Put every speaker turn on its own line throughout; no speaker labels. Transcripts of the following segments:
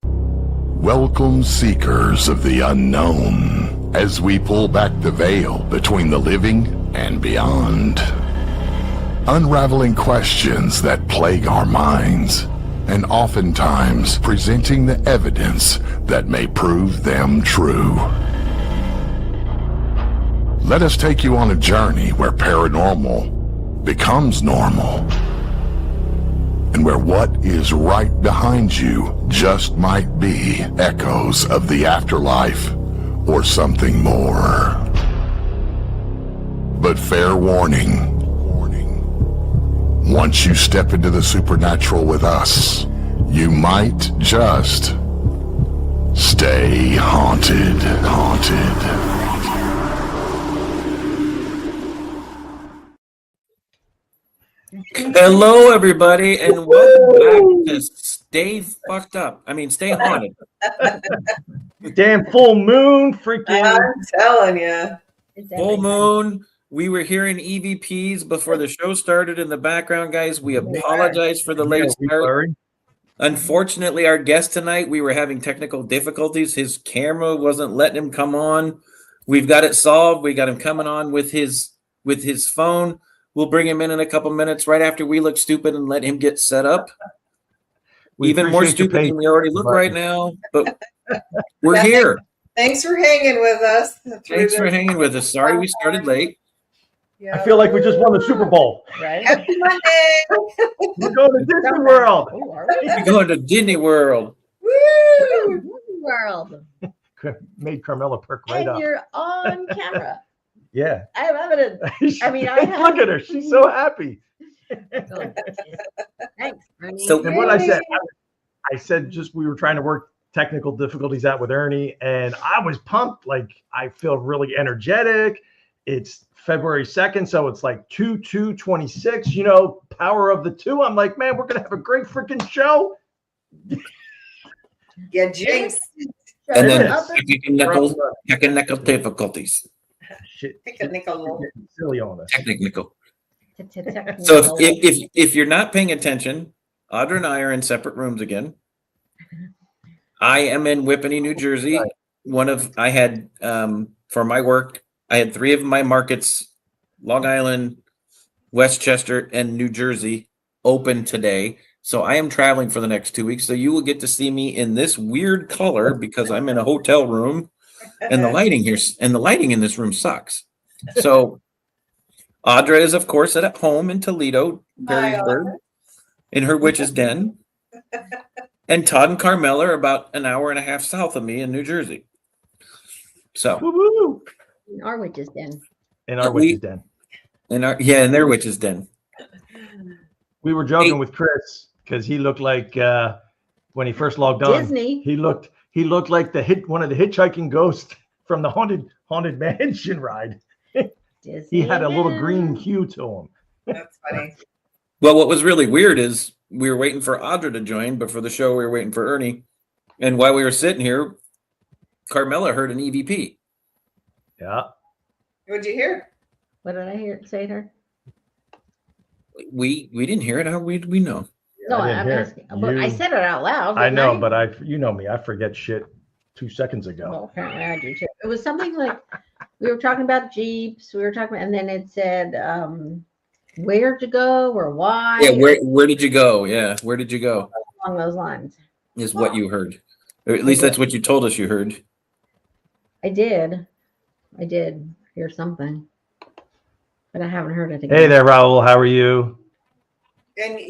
Welcome, seekers of the unknown, as we pull back the veil between the living and beyond. Unraveling questions that plague our minds, and oftentimes presenting the evidence that may prove them true. Let us take you on a journey where paranormal becomes normal, and where what is right behind you just might be echoes of the afterlife or something more. But fair warning, once you step into the supernatural with us, you might just stay haunted.
Hello, everybody, and welcome back to Stay Fucked Up. Stay Haunted.
Damn full moon, freaking!
I'm telling you,
Full moon. We were hearing EVPs before the show started in the background, guys. We apologize for the late start. Unfortunately, our guest tonight, we were having technical difficulties. His camera wasn't letting him come on. We've got it solved. We got him coming on with his phone. We'll bring him in a couple minutes right after we look stupid and let him get set up. Even more stupid than we already look right now, but we're here.
Thanks for hanging with us.
Thanks for hanging with us. Sorry we started late.
I feel like we just won the Super Bowl.
Right? Happy Monday.
We're going to Disney World.
We're going to Disney World.
Woo!
Disney World.
Made Carmela perk right
And
up.
you're on camera.
Yeah.
I have evidence.
Look at her. She's so happy.
Thanks, Ernie.
So-
And what I said just we were trying to work technical difficulties out with Ernie, and I was pumped. Like, I feel really energetic. It's February 2nd, so it's like 2/2/26, power of the two. I'm like, man, we're going to have a great freaking show.
Yeah, jinx.
And then technical difficulties.
Shit.
Pick a nickel.
Silly on us.
Technical. So if you're not paying attention, Audra and I are in separate rooms again. I am in Whippany, New Jersey. I had for my work, I had 3 of my markets, Long Island, Westchester, and New Jersey, open today. So I am traveling for the next 2 weeks. So you will get to see me in this weird color because I'm in a hotel room, and the lighting in this room sucks. So Audra is, of course, at home in Toledo, Perrysburg, in her witch's den. And Todd and Carmela are about an hour and a half south of me in New Jersey. So
Woo-hoo.
In our witch's den.
In our witch's den.
in their witch's den.
We were joking with Chris because he looked like when he first logged on.
Disney.
He looked like one of the hitchhiking ghosts from the haunted mansion ride.
Disney.
He had a little green hue to him.
That's funny.
Well, what was really weird is we were waiting for Audra to join, but for the show we were waiting for Ernie. And while we were sitting here, Carmela heard an EVP.
Yeah.
What'd you hear?
What did I say to her?
We didn't hear it. How we know?
No,
I didn't
I'm
hear
asking.
it.
But I said it out loud.
I
didn't
know, but you know me. I forget shit 2 seconds ago.
Well, apparently I do too. It was something like we were talking about Jeeps. We were talking, and then it said where to go or why.
Yeah, where did you go? Yeah, where did you go?
Along those lines.
Is what you heard. Or at least that's what you told us you heard.
I did hear something, but I haven't heard it again.
Hey there, Raul. How are you?
And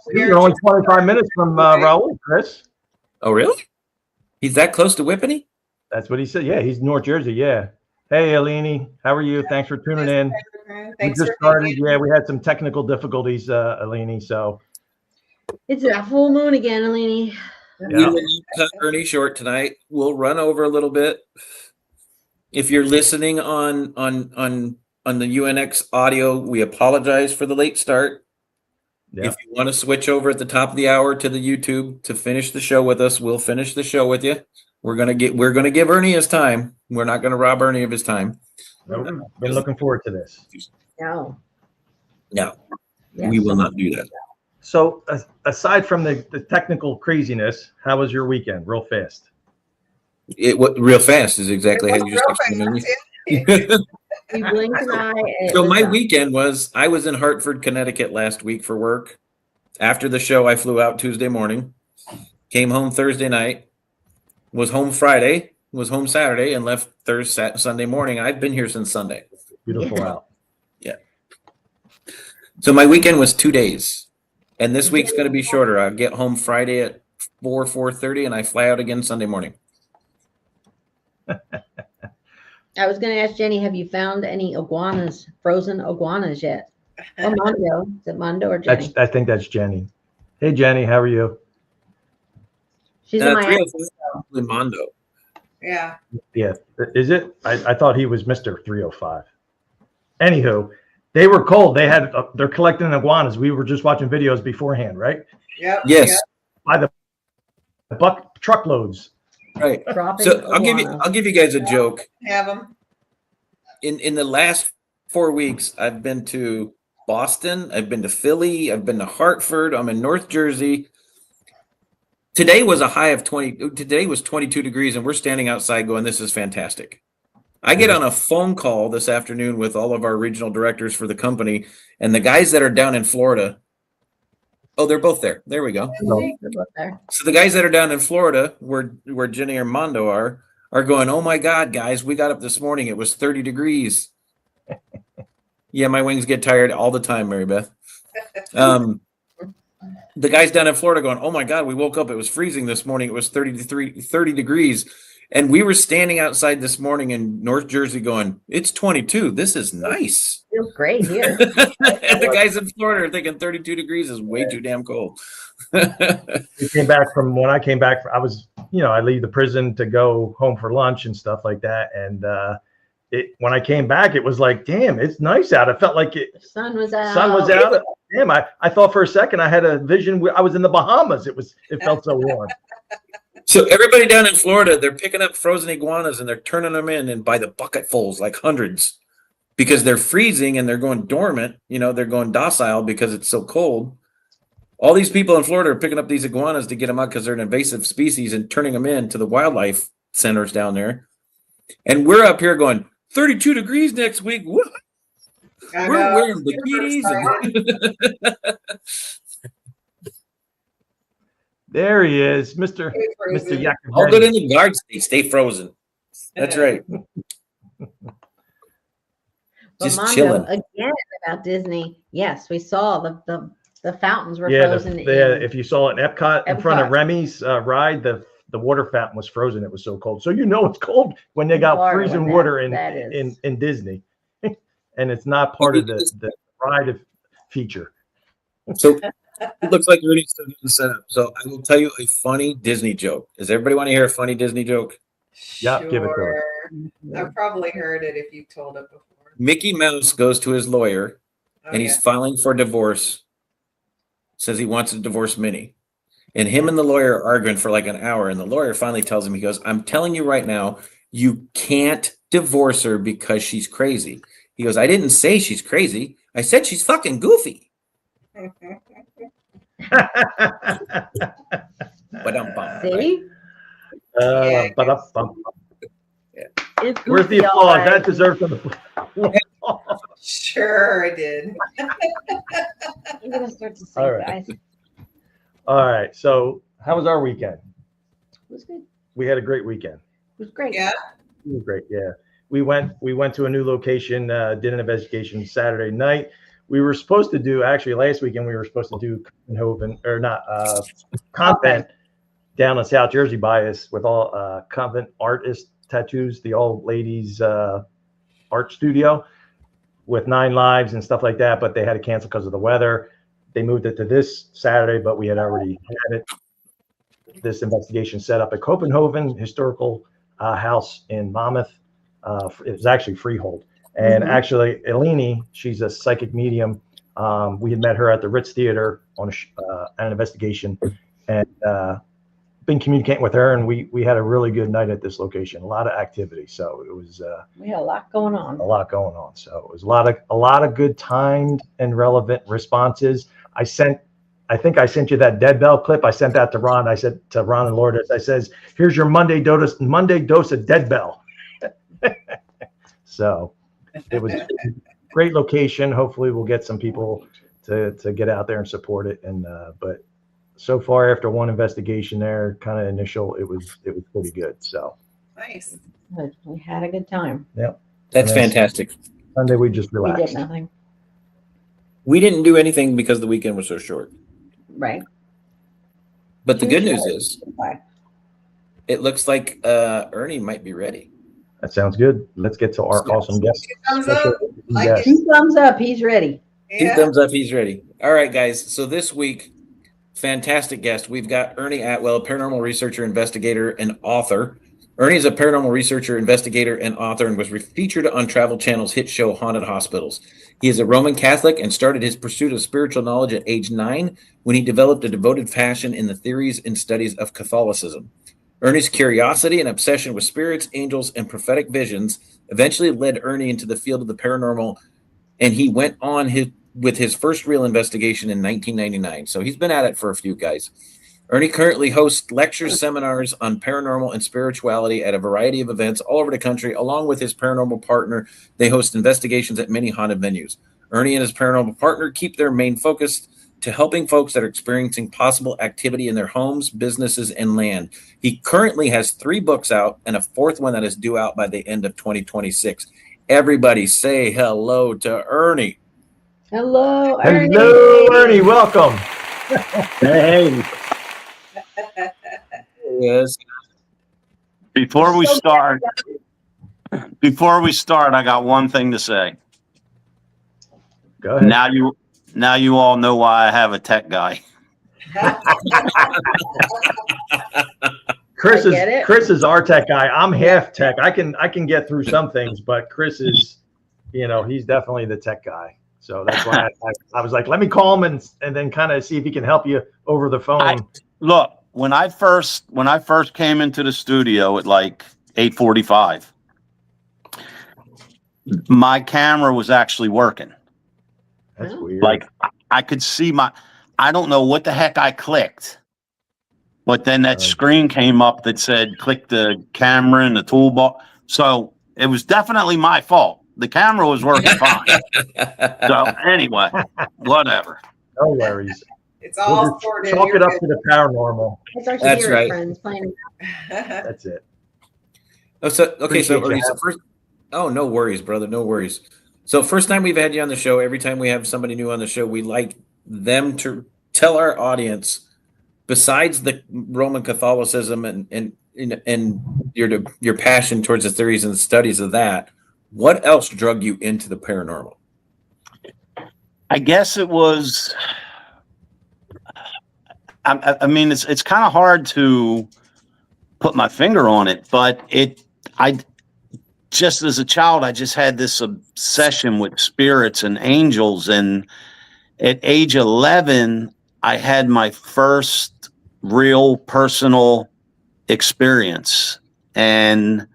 You're only 25 minutes from Raul, Chris.
Oh, really? He's that close to Whippany?
That's what he said. Yeah, he's North Jersey. Yeah. Hey, Eleni. How are you? Thanks for tuning in.
Thanks
We just started. Yeah, we had some technical difficulties, Eleni. So
It's a full moon again, Eleni.
We will cut Ernie short tonight. We'll run over a little bit. If you're listening on the UNX audio, we apologize for the late start.
yeah.
If you want to switch over at the top of the hour to the YouTube to finish the show with us, we'll finish the show with you. We're gonna give Ernie his time. We're not gonna rob Ernie of his time.
Nope. Been looking forward to this.
No.
No,
Yes.
we will not do that.
So aside from the technical craziness, how was your weekend? Real fast.
Real fast is exactly how you just
Real
explained
fast,
it.
We blinked an eye. And it
So
was
my
done.
weekend was, I was in Hartford, Connecticut last week for work. After the show, I flew out Tuesday morning, came home Thursday night, was home Friday, was home Saturday, and left Thursday, Sunday morning. I've been here since Sunday.
Beautiful
Yeah.
out.
Yeah. So my weekend was 2 days, and this week's going to be shorter. I get home Friday at 4:30, and I fly out again Sunday morning.
I was going to ask Jenny, have you found any iguanas, frozen iguanas yet? Or Mondo? Is it Mondo or Jenny?
I think that's Jenny. Hey, Jenny, how are you?
She's in my
305 Mondo.
Yeah.
Yeah, is it? I thought he was Mr. 305. Anywho, they were cold. They're collecting iguanas. We were just watching videos beforehand, right?
Yep.
Yes.
Yep.
By the buck truckloads.
Right.
dropping
So I'll
iguanas.
give you guys a joke.
Have them.
In the last 4 weeks, I've been to Boston, I've been to Philly, I've been to Hartford, I'm in North Jersey. Today was a high of 20. Today was 22 degrees, and we're standing outside going, this is fantastic. I get on a phone call this afternoon with all of our regional directors for the company, and the guys that are down in Florida, oh, they're both there. There we go.
They're both there.
So the guys that are down in Florida, where Jenny or Mondo are going, oh my God, guys, we got up this morning. It was 30 degrees. Yeah, my wings get tired all the time, Mary Beth. The guys down in Florida going, oh my God, we woke up. It was freezing this morning. It was 30 degrees. And we were standing outside this morning in North Jersey going, it's 22. This is nice.
Feels great here.
And the guys in Florida are thinking 32 degrees is way too damn cold.
We came back from when I came back. I leave the prison to go home for lunch and stuff like that. And when I came back, it was like, damn, it's nice out. It felt like
The sun was out.
sun was out. Damn, I thought for a second I had a vision. I was in the Bahamas. It felt so warm.
So everybody down in Florida, they're picking up frozen iguanas and they're turning them in and by the bucketfuls, like hundreds, because they're freezing and they're going dormant. They're going docile because it's so cold. All these people in Florida are picking up these iguanas to get them out because they're an invasive species and turning them in to the wildlife centers down there. And we're up here going 32 degrees next week. What? We're wearing bikinis.
There he is, Mr. Yakovlev.
All good in the guard state. Stay frozen. That's right.
But
Just
Mondo,
chilling.
again about Disney. Yes, we saw the fountains were
Yeah,
frozen.
if you saw it in Epcot in front of
Epcot.
Remy's ride, the water fountain was frozen. It was so cold. So it's cold when they got
Florida,
freezing
when
water
that is.
in Disney, and it's not part of the ride feature.
So it looks like Ernie's still getting set up. So I will tell you a funny Disney joke. Does everybody want to hear a funny Disney joke?
Yeah, give it to
Sure. I've probably heard it if you've told it before.
Mickey Mouse goes to his lawyer
Oh,
and he's filing for divorce. Says he wants to divorce Minnie. And him and the lawyer are arguing for like an hour. And the lawyer finally tells him, he goes, I'm telling you right now, you can't divorce her because she's crazy. He goes, I didn't say she's crazy. I said she's fucking goofy. But I'm bummed.
See?
Ba-da-bum.
It's
Where's the
goofy, all
applause?
right.
That deserves an applause.
Sure, I did.
I'm gonna start to sing,
All right.
guys. It
All right. So, how was our weekend?
was good.
We had a great weekend.
It was great.
Yeah.
It was great. Yeah. We went to a new location, did an investigation Saturday night. We were supposed to do, actually last weekend, we were supposed to do convent down in South Jersey by us with all convent artist tattoos, the old ladies art studio with 9 lives and stuff like that, but they had to cancel because of the weather. They moved it to this Saturday, but we had already had this investigation set up at Copenhagen Historical House in Monmouth. It was actually freehold. And actually, Eleni, she's a psychic medium. We had met her at the Ritz Theater on an investigation, and been communicating with her, and we had a really good night at this location. A lot of activity, so it was
We had a lot going on.
a lot going on. So it was a lot of good timed and relevant responses. I sent I think I sent you that dead bell clip. I sent that to Ron. I said to Ron and Lourdes, I says, here's your Monday dose of dead bell. So it was a great location. Hopefully we'll get some people to get out there and support it. And but so far, after one investigation there, kind of initial, it was pretty good. So
Nice.
But we had a good time.
yep.
That's
And then
fantastic.
Sunday we just
We did
relaxed.
nothing.
We didn't do anything because the weekend was so short.
Right.
But the
Too
good news
short.
is,
Bye.
it looks like Ernie might be ready.
That sounds good. Let's get to our awesome guest.
Thumbs up. Like
Yes.
it.
2 thumbs up. He's ready.
Two
Yeah.
thumbs up, he's ready. All right, guys. So this week, fantastic guest. We've got Ernie Atwell, paranormal researcher, investigator, and author. Ernie is a paranormal researcher, investigator, and author, and was featured on Travel Channel's hit show Haunted Hospitals. He is a Roman Catholic and started his pursuit of spiritual knowledge at age 9 when he developed a devoted passion in the theories and studies of Catholicism. Ernie's curiosity and obsession with spirits, angels, and prophetic visions eventually led Ernie into the field of the paranormal, and he went on with his first real investigation in 1999. So he's been at it for a few, guys. Ernie currently hosts lectures, seminars on paranormal and spirituality at a variety of events all over the country. Along with his paranormal partner, they host investigations at many haunted venues. Ernie and his paranormal partner keep their main focus to helping folks that are experiencing possible activity in their homes, businesses, and land. He currently has 3 books out and a 4th one that is due out by the end of 2026. Everybody say hello to Ernie.
Hello, Ernie.
Hello, Ernie. Welcome.
Hey,
Yes.
before we start, I got one thing to say.
Go ahead.
Now you all know why I have a tech guy.
Chris
I get it.
is our tech guy. I'm half tech. I can get through some things, but Chris is, he's definitely the tech guy. So that's why I was like, let me call him and then kind of see if he can help you over the phone.
Look, when I first came into the studio at like 8:45, my camera was actually working.
That's weird.
Like I could see I don't know what the heck I clicked, but then that screen came up that said click the camera in the toolbar. So it was definitely my fault. The camera was working fine. So anyway, whatever.
No worries.
It's all
We'll just
sorted.
chalk
You're
it up to the paranormal.
It's our
That's
spirit
right.
friends playing.
good.
That's it.
Oh, so okay, so
Appreciate
Ernie,
you
so first. Oh, no worries, brother. No worries. So first time we've had you on the show. Every time we have somebody new on the show, we like them to tell our audience, besides the Roman Catholicism and your passion towards the theories and studies of that, what else drug you into the paranormal?
I guess it was. I mean, it's kind of hard to put my finger on it, but I just as a child, I just had this obsession with spirits and angels. And at age 11, I had my first real personal experience. And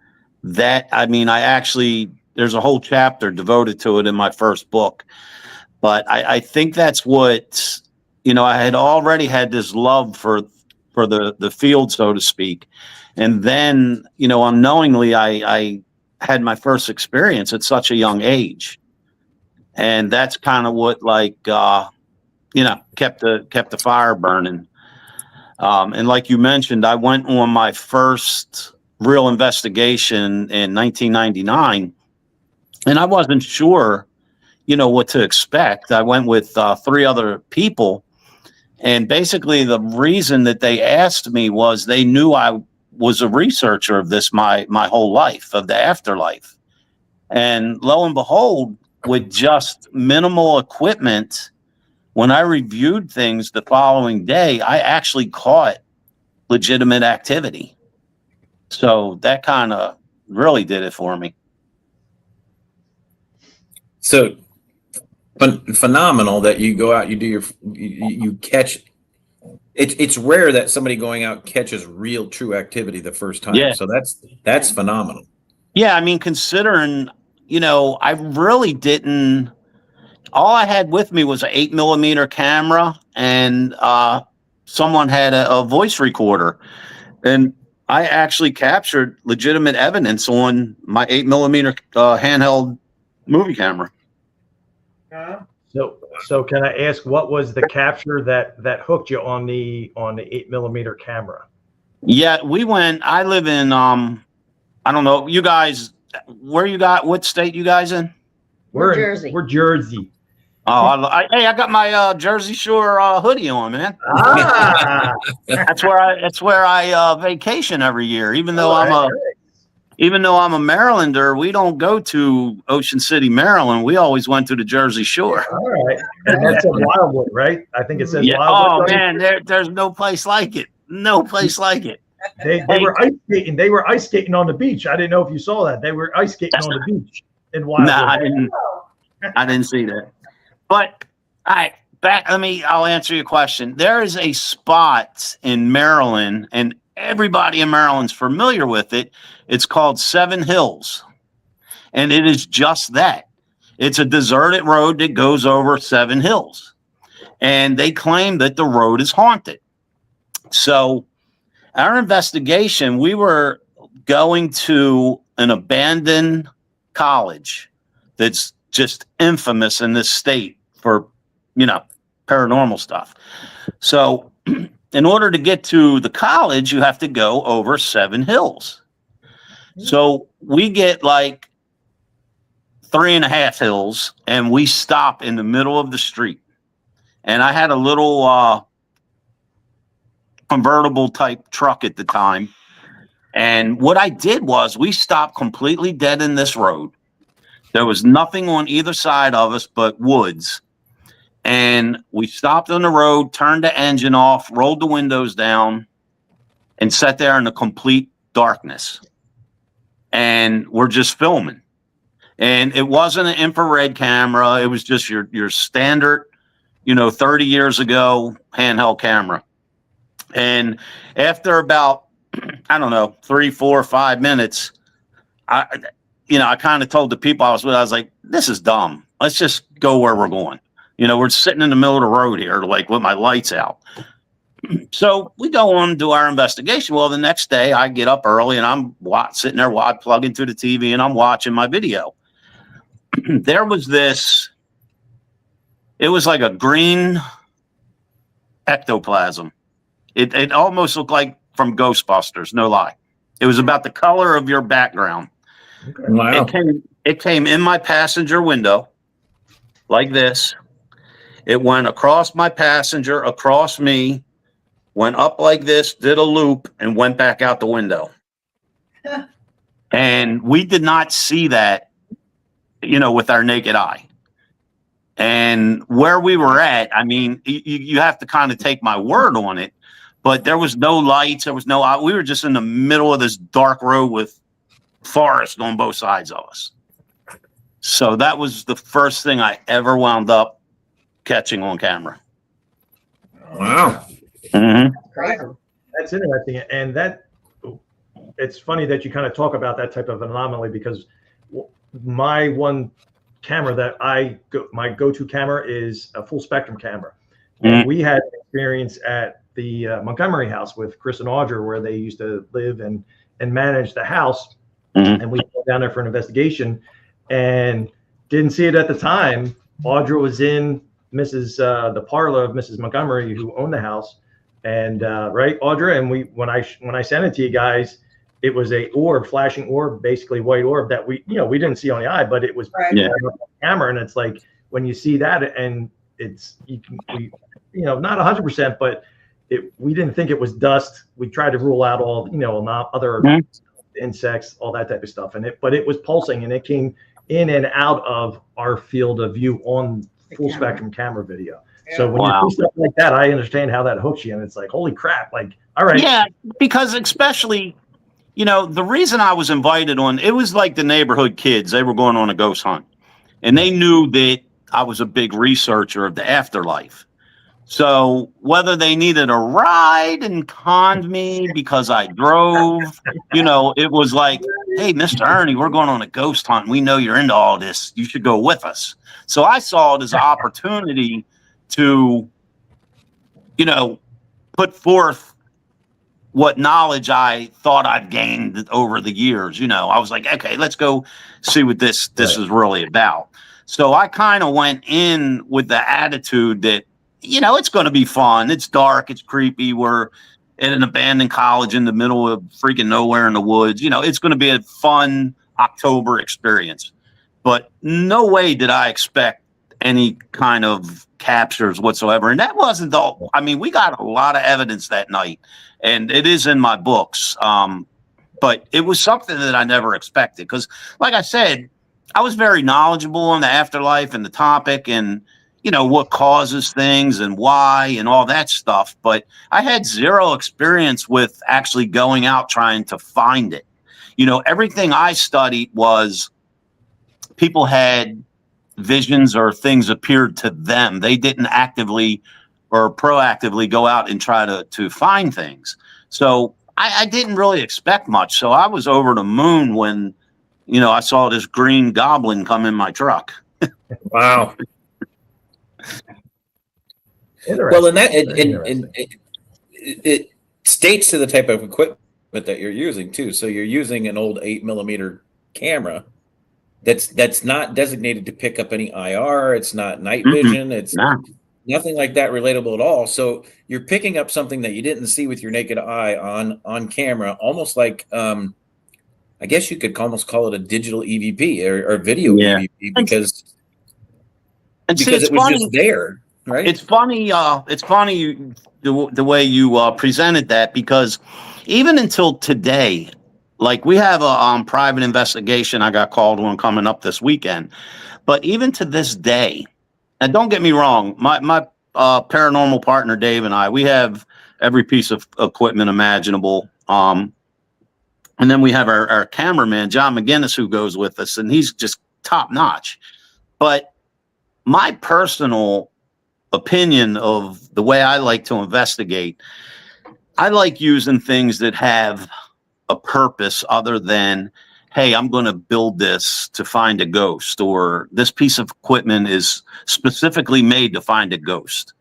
that, I mean, there's a whole chapter devoted to it in my first book. But I think that's what, I had already had this love for the field, so to speak. And then, unknowingly, I had my first experience at such a young age. And that's kind of what kept the fire burning. And like you mentioned, I went on my first real investigation in 1999, and I wasn't sure, what to expect. I went with 3 other people, and basically the reason that they asked me was they knew I was a researcher of this my whole life, of the afterlife. And lo and behold, with just minimal equipment, when I reviewed things the following day, I actually caught legitimate activity. So that kind of really did it for me.
So phenomenal that you go out, you do you catch. It's rare that somebody going out catches real true activity the first time.
Yeah.
So that's phenomenal.
Yeah, I mean, considering, I really didn't. All I had with me was an 8mm camera and someone had a voice recorder, and I actually captured legitimate evidence on my 8mm handheld movie camera.
So can I ask, what was the capture that hooked you on the 8mm camera?
Yeah, I live in I don't know, you guys, what state you guys in?
We're Jersey.
We're Jersey.
Oh, hey, I got my Jersey Shore hoodie on, man.
Ah,
That's where I vacation every year. Even though I'm a Marylander, we don't go to Ocean City, Maryland. We always went to the Jersey Shore.
all right. And that's a Wildwood, right? I think it says
Yeah.
Wildwood.
Oh man, there's no place like it. No place like it.
They were ice skating. They were ice skating on the beach. I didn't know if you saw that. They were ice skating on the beach in Wildwood.
No, I didn't see that. But I'll answer your question. There is a spot in Maryland, and everybody in Maryland's familiar with it. It's called Seven Hills. And it is just that. It's a deserted road that goes over 7 hills. And they claim that the road is haunted. So our investigation, we were going to an abandoned college that's just infamous in this state for, paranormal stuff. So in order to get to the college, you have to go over 7 hills. So we get like 3.5 hills, and we stop in the middle of the street. And I had a little convertible type truck at the time. And what I did was we stopped completely dead in this road. There was nothing on either side of us but woods. And we stopped on the road, turned the engine off, rolled the windows down, and sat there in the complete darkness. And we're just filming. And it wasn't an infrared camera. It was just your standard, 30 years ago handheld camera. And after about, 3, 4, 5 minutes, I kind of told the people I was with, I was like, this is dumb. Let's just go where we're going. We're sitting in the middle of the road here, like with my lights out. So we go on and do our investigation. Well, the next day I get up early and I'm sitting there, plugging into the TV, and I'm watching my video. There was it was like a green ectoplasm. It almost looked like from Ghostbusters, no lie. It was about the color of your background.
Okay.
Wow.
It came in my passenger window like this. It went across my passenger, across me, went up like this, did a loop, and went back out the window. And we did not see that, with our naked eye. And where we were at, you have to kind of take my word on it, but there was no lights. There was we were just in the middle of this dark road with forest on both sides of us. So that was the first thing I ever wound up catching on camera.
Wow.
Mm-hmm.
That's interesting. And it's funny that you kind of talk about that type of anomaly, because my one camera that my go-to camera is a full spectrum camera.
Mm-hmm.
And we had an experience at the Montgomery house with Chris and Audra, where they used to live and manage the house.
Mm-hmm.
And we went down there for an investigation and didn't see it at the time. Audra was in the parlor of Mrs. Montgomery, who owned the house. And right, Audra, and when I sent it to you guys, it was a flashing orb, basically white orb that we didn't see on the eye, but it was
Right.
Yeah.
on the camera. And it's like, when you see that, and not 100%, but we didn't think it was dust. We tried to rule out all, not other insects, all that type of stuff. But it was pulsing, and it came in and out of our field of view on full spectrum camera video. So when you see stuff like that, I understand how that hooks you, and it's like, holy crap! Like, all right,
Yeah, because especially, the reason I was invited on, it was like the neighborhood kids. They were going on a ghost hunt, and they knew that I was a big researcher of the afterlife. So whether they needed a ride and conned me because I drove, it was like, hey, Mr. Ernie, we're going on a ghost hunt. We know you're into all this. You should go with us. So I saw it as an opportunity to put forth what knowledge I thought I've gained over the years. I was like, okay, let's go see what this is really about. So I kind of went in with the attitude that, it's going to be fun. It's dark. It's creepy. We're at an abandoned college in the middle of freaking nowhere in the woods. It's going to be a fun October experience. But no way did I expect any kind of captures whatsoever. And that wasn't all. I mean, we got a lot of evidence that night, and it is in my books. But it was something that I never expected because, like I said, I was very knowledgeable on the afterlife and the topic and, what causes things and why and all that stuff. But I had zero experience with actually going out trying to find it. Everything I studied was people had visions or things appeared to them. They didn't actively or proactively go out and try to find things. So I didn't really expect much. So I was over the moon when, I saw this green goblin come in my truck.
Wow. Well, and it states to the type of equipment that you're using too. So you're using an old 8mm camera that's not designated to pick up any IR. It's not night vision. It's nothing like that relatable at all. So you're picking up something that you didn't see with your naked eye on camera, almost like I guess you could almost call it a digital EVP or video EVP because it was just there. Right.
It's funny. The way you presented that, because even until today, like we have a private investigation. I got called one coming up this weekend, but even to this day, and don't get me wrong, my paranormal partner Dave and I, we have every piece of equipment imaginable. And then we have our cameraman John McGinnis who goes with us, and he's just top notch. But my personal opinion of the way I like to investigate, I like using things that have a purpose other than, hey, I'm going to build this to find a ghost, or this piece of equipment is specifically made to find a ghost.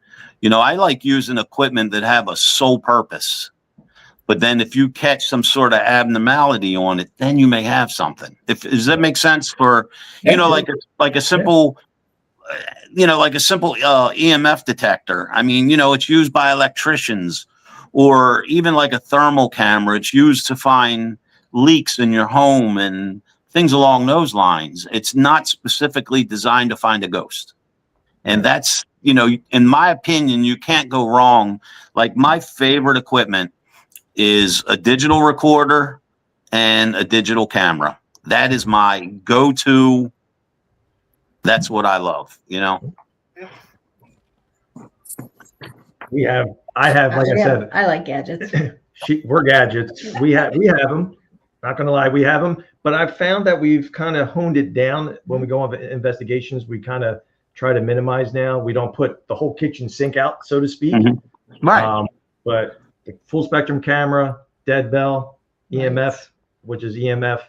I like using equipment that have a sole purpose. But then if you catch some sort of abnormality on it, then you may have something. Does that make sense for, like a simple EMF detector? I mean, it's used by electricians, or even like a thermal camera. It's used to find leaks in your home and things along those lines. It's not specifically designed to find a ghost. And that's, in my opinion, you can't go wrong. Like my favorite equipment is a digital recorder and a digital camera. That is my go-to. That's what I love,
I have, like I said,
I like gadgets.
We're gadgets. We have them. Not gonna lie, we have them. But I've found that we've kind of honed it down when we go on investigations. We kind of try to minimize now. We don't put the whole kitchen sink out, so to speak.
Right.
But the full spectrum camera, dead bell, EMF, which is EMF,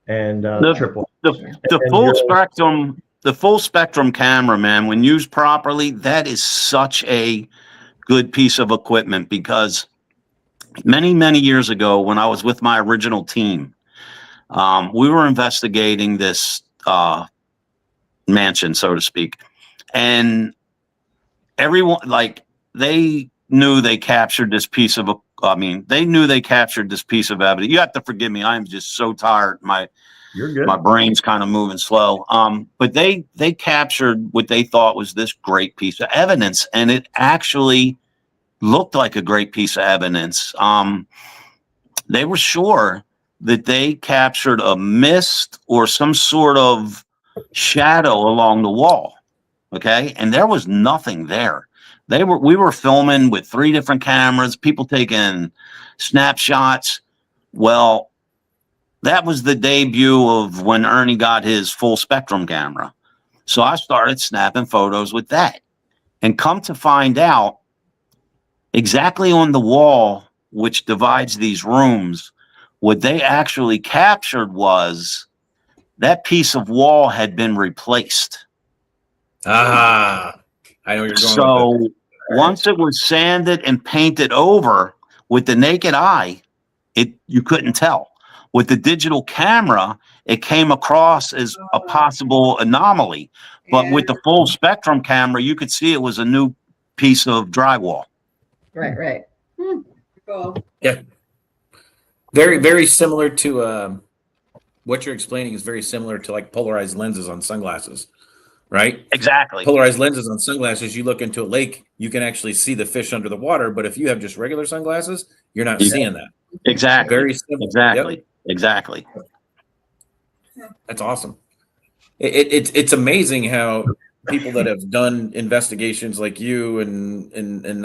and triple.
The full spectrum camera, man, when used properly, that is such a good piece of equipment, because many, many years ago, when I was with my original team, we were investigating this mansion, so to speak, and everyone, they knew they captured this piece of evidence. You have to forgive me. I'm just so tired.
You're good.
My brain's kind of moving slow. But they captured what they thought was this great piece of evidence, and it actually looked like a great piece of evidence. They were sure that they captured a mist or some sort of shadow along the wall. Okay. And there was nothing there. We were filming with 3 different cameras, people taking snapshots. Well, that was the debut of when Ernie got his full spectrum camera. So I started snapping photos with that, and come to find out, exactly on the wall, which divides these rooms, what they actually captured was that piece of wall had been replaced.
I know where you're going.
So once it was sanded and painted over with the naked eye, you couldn't tell. With the digital camera, it came across as a possible anomaly. But with the full spectrum camera, you could see it was a new piece of drywall.
Right.
Cool.
Yeah. Very, very similar to what you're explaining is very similar to like polarized lenses on sunglasses, right?
Exactly.
Polarized lenses on sunglasses, you look into a lake, you can actually see the fish under the water. But if you have just regular sunglasses, you're not seeing that.
Exactly.
Very similar.
Exactly.
Yep.
Exactly.
That's awesome. It's amazing how people that have done investigations like you and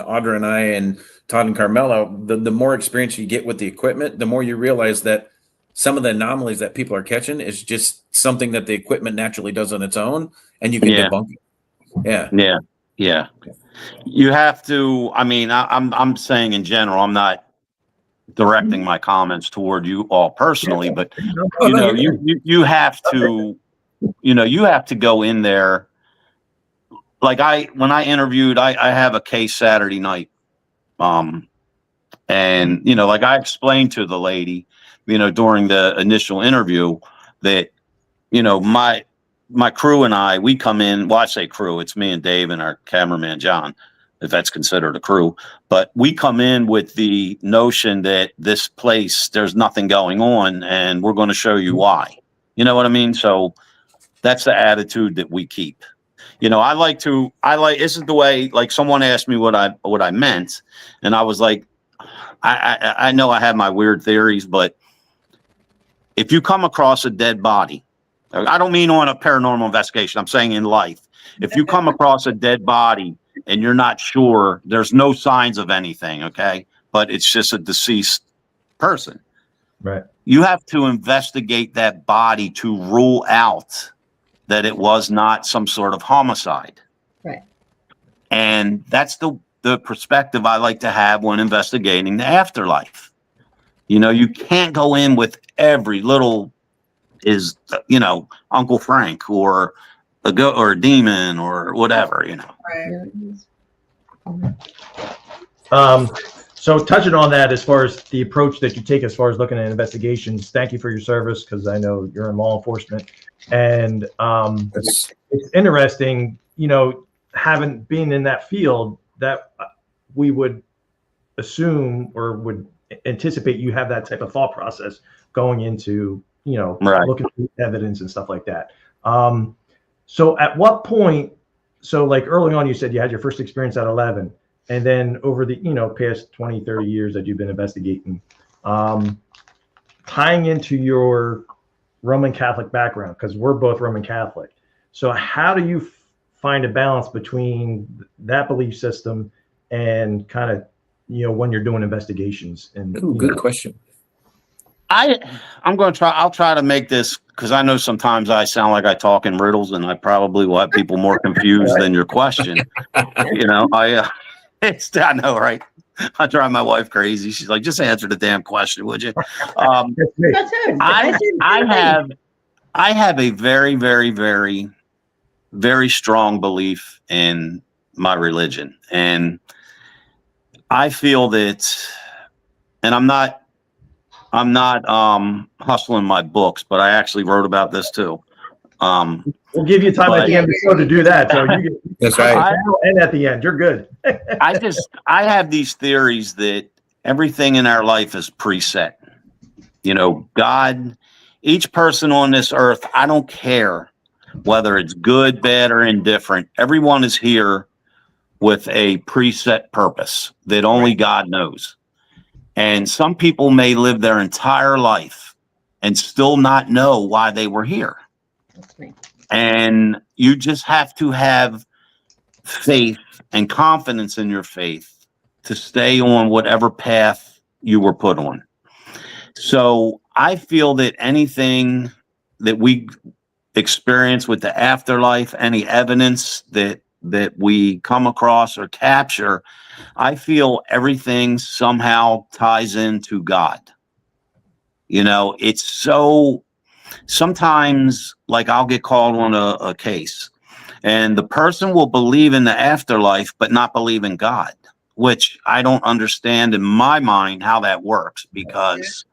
Audra and I and Todd and Carmelo, the more experience you get with the equipment, the more you realize that some of the anomalies that people are catching is just something that the equipment naturally does on its own, and you can debunk it. Yeah.
You have to. I mean, I'm saying in general. I'm not directing my comments toward you all personally, but you have to. You have to go in there. Like when I interviewed, I have a case Saturday night. And, like I explained to the lady, during the initial interview that, my crew and we come in, well, I say crew, it's me and Dave and our cameraman, John, if that's considered a crew, but we come in with the notion that this place, there's nothing going on and we're going to show you why. You know what I mean? So that's the attitude that we keep. This is the way, like someone asked me what I meant. And I was like, I know I have my weird theories, but if you come across a dead body, I don't mean on a paranormal investigation, I'm saying in life, if you come across a dead body and you're not sure, there's no signs of anything, okay, but it's just a deceased person.
Right.
You have to investigate that body to rule out that it was not some sort of homicide.
Right.
And that's the perspective I like to have when investigating the afterlife. You can't go in with every little Uncle Frank or a demon or whatever,
Right.
So touching on that, as far as the approach that you take as far as looking at investigations, thank you for your service, because I know you're in law enforcement, and it's interesting, having been in that field, that we would assume or would anticipate you have that type of thought process going into,
Right.
looking at evidence and stuff like that. So at what point, so like early on, you said you had your first experience at 11. And then over the, past 20, 30 years that you've been investigating, tying into your Roman Catholic background, because we're both Roman Catholic. So how do you find a balance between that belief system and kind of, when you're doing investigations? And
Good question.
I'll try to make this, because I know sometimes I sound like I talk in riddles, and I probably will have people more confused than your question. I know, right? I drive my wife crazy. She's like, just answer the damn question, would you?
That's it.
I have a very, very, very, very strong belief in my religion. And I feel that, and I'm not hustling my books, but I actually wrote about this too.
We'll give you time at the end of the show to do that. So
That's right.
And at the end, you're good.
I have these theories that everything in our life is preset. God, each person on this earth, I don't care whether it's good, bad, or indifferent. Everyone is here with a preset purpose that only God knows. And some people may live their entire life and still not know why they were here.
That's me.
And you just have to have faith and confidence in your faith to stay on whatever path you were put on. So I feel that anything that we experience with the afterlife, any evidence that we come across or capture, I feel everything somehow ties into God. It's so, sometimes, like, I'll get called on a case And the person will believe in the afterlife, but not believe in God, which I don't understand in my mind how that works because,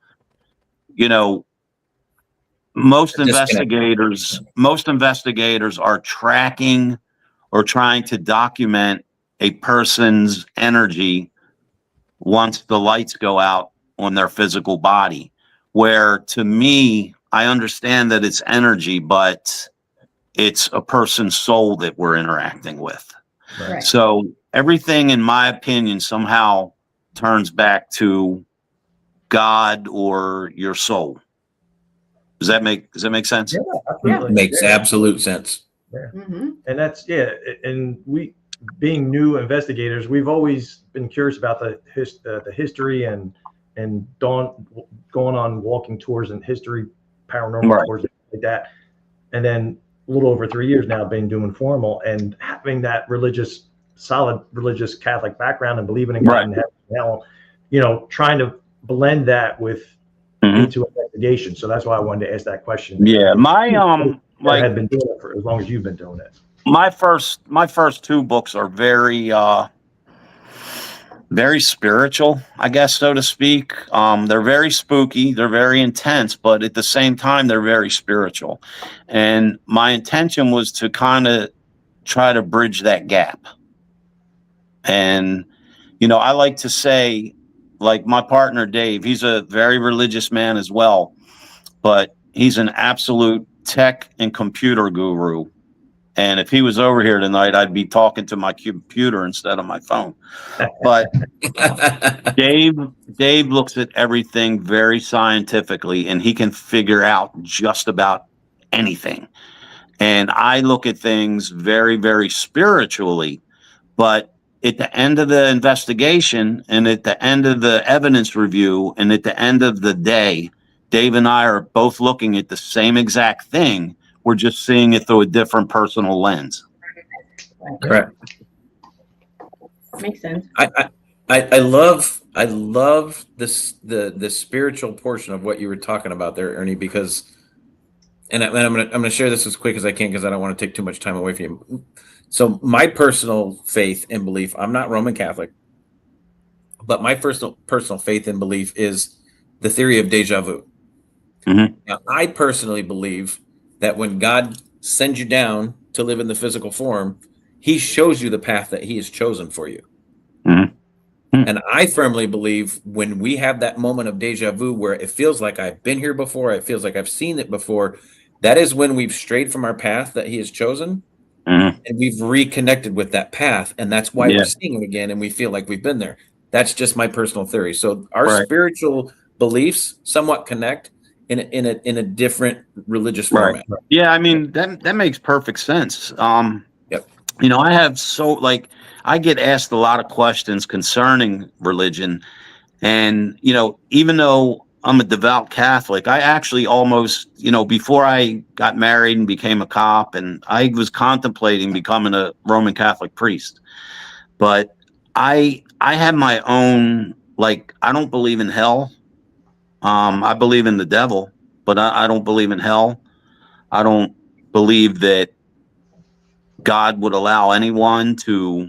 you know, most investigators are tracking or trying to document a person's energy once the lights go out on their physical body, where to me, I understand that it's energy, but it's a person's soul that we're interacting with.
Right.
So everything, in my opinion, somehow turns back to God or your soul. Does that make sense?
Yeah, absolutely.
Makes absolute sense.
Mm-hmm.
And that's and we, being new investigators, we've always been curious about the history and going on walking tours and history, paranormal tours like that. And then a little over 3 years now, been doing formal and having that solid religious Catholic background and believing in God and heaven and hell, you know, trying to blend that with into investigation. So that's why I wanted to ask that question.
Yeah, my
I had been doing it for as long as you've been doing it.
My first two books are very very spiritual, I guess, so to speak. They're very spooky, they're very intense, but at the same time, they're very spiritual. And my intention was to kind of try to bridge that gap. And, you know, I like to say, like my partner, Dave, he's a very religious man as well, but he's an absolute tech and computer guru. And if he was over here tonight, I'd be talking to my computer instead of my phone. But Dave looks at everything very scientifically, and he can figure out just about anything. And I look at things very, very spiritually. But at the end of the investigation and at the end of the evidence review and at the end of the day, Dave and I are both looking at the same exact thing. We're just seeing it through a different personal lens.
Correct.
Makes sense.
I love this the spiritual portion of what you were talking about there, Ernie, because and I'm gonna share this as quick as I can because I don't want to take too much time away from you. So my personal faith and belief, I'm not Roman Catholic, but my personal faith and belief is the theory of deja vu.
Mm-hmm.
Now, I personally believe that when God sends you down to live in the physical form, he shows you the path that he has chosen for you.
Mm-hmm.
And I firmly believe when we have that moment of deja vu where it feels like I've been here before, it feels like I've seen it before, that is when we've strayed from our path that he has chosen.
Mm-hmm.
And we've reconnected with that path. And that's why we're seeing it again and we feel like we've been there. That's just my personal theory. So our spiritual beliefs somewhat connect in a different religious format.
Yeah, I mean that makes perfect sense.
Yep.
You know, I get asked a lot of questions concerning religion, and you know, even though I'm a devout Catholic, I actually almost, you know, before I got married and became a cop, and I was contemplating becoming a Roman Catholic priest, but I have my own, like, I don't believe in hell. I believe in the devil, but I don't believe in hell. I don't believe that God would allow anyone to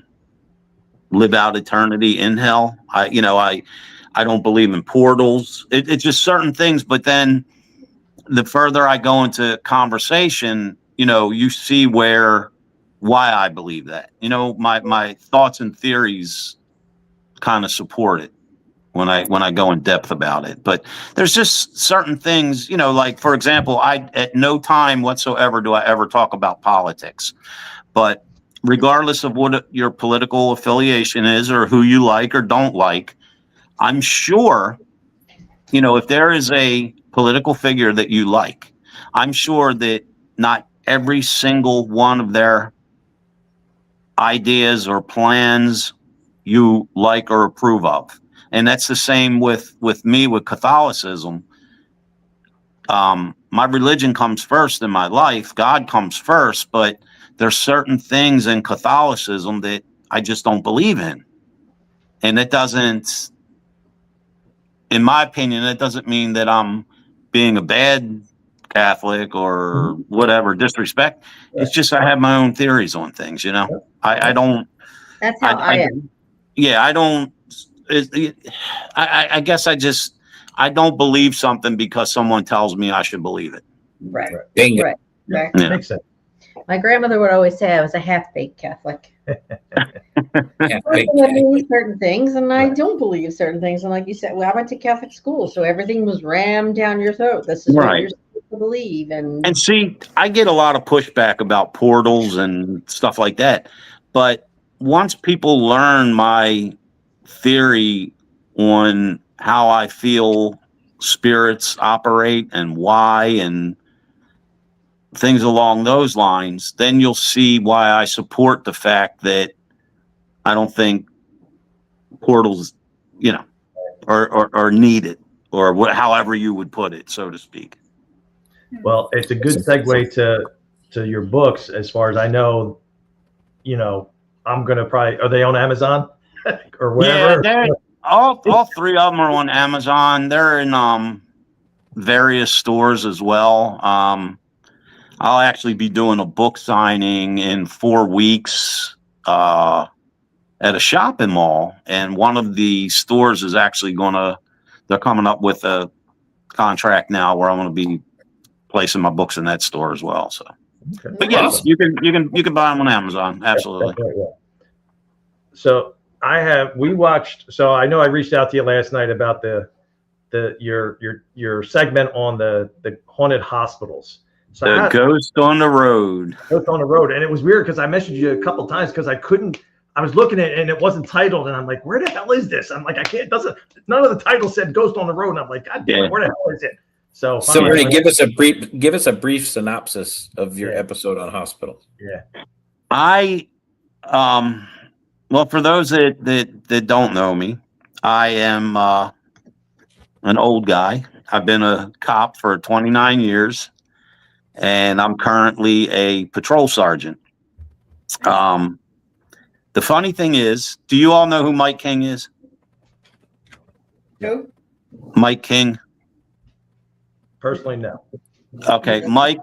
live out eternity in hell. I don't believe in portals. It's just certain things. But then the further I go into conversation, you know, you see why I believe that. You know, my thoughts and theories kind of support it when I go in depth about it. But there's just certain things, you know, like, for example, at no time whatsoever do I ever talk about politics. But regardless of what your political affiliation is or who you like or don't like, I'm sure, you know, if there is a political figure that you like, I'm sure that not every single one of their ideas or plans you like or approve of. And that's the same with me, with Catholicism. My religion comes first in my life. God comes first, but there's certain things in Catholicism that I just don't believe in. And it doesn't, in my opinion, it doesn't mean that I'm being a bad Catholic or whatever disrespect. It's just I have my own theories on things, you know. I don't.
That's how I am.
Yeah, I don't. I guess I don't believe something because someone tells me I should believe it.
Right.
Bingo.
Right. Exactly.
Yeah.
Makes sense.
My grandmother would always say I was a half-baked Catholic.
Yeah,
I
big-
believe certain things, and I
Right.
don't believe certain things. And like you said, well, I went to Catholic school, so everything was rammed down your throat. This is what
Right.
you're supposed to believe, and
And see, I get a lot of pushback about portals and stuff like that. But once people learn my theory on how I feel spirits operate and why and things along those lines, then you'll see why I support the fact that I don't think portals, you know, are needed or however you would put it, so to speak.
Well, it's a good segue to your books. As far as I know, you know, I'm gonna probably, are they on Amazon or wherever?
Yeah, all three of them are on Amazon. They're in various stores as well. I'll actually be doing a book signing in 4 weeks at a shopping mall, and one of the stores is actually they're coming up with a contract now where I'm gonna be placing my books in that store as well. So,
Okay.
but yes,
Awesome.
you can buy them on Amazon. Absolutely.
That's right, yeah. So we watched, so I know I reached out to you last night about your segment on the haunted hospitals. So
The Ghost on the Road.
Ghost on the Road. And it was weird because I messaged you a couple times because I was looking at it and it wasn't titled. And I'm like, where the hell is this? I'm like, none of the titles said Ghost on the Road. And I'm like, God damn it, where the hell is it? So
Ernie, give us a brief synopsis of your episode on hospitals.
Yeah.
Well, for those that don't know me, I am an old guy. I've been a cop for 29 years, and I'm currently a patrol sergeant. The funny thing is, do you all know who Mike King is?
Nope.
Mike King.
Personally, no.
Okay, Mike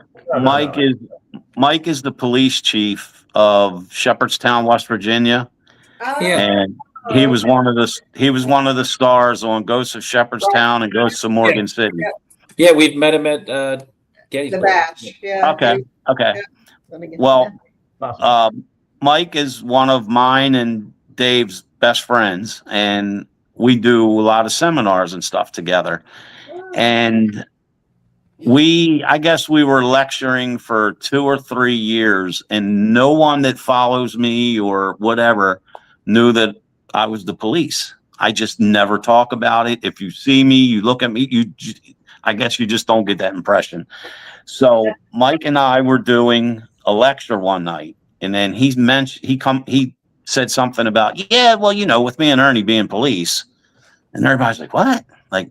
is the police chief of Shepherdstown, West Virginia.
Yeah.
And he was one of the stars on Ghosts of Shepherdstown and Ghosts of Morgan City.
Yeah, we've met him at Gettysburg.
The batch. Yeah.
Okay.
let me get
Well,
Possible.
Mike is one of mine and Dave's best friends, and we do a lot of seminars and stuff together. And I guess we were lecturing for 2 or 3 years, and no one that follows me or whatever knew that I was the police. I just never talk about it. If you see me, you look at me, I guess you just don't get that impression. So Mike and I were doing a lecture one night, and then he said something about, yeah, well, you know, with me and Ernie being police, and everybody's like, what? Like,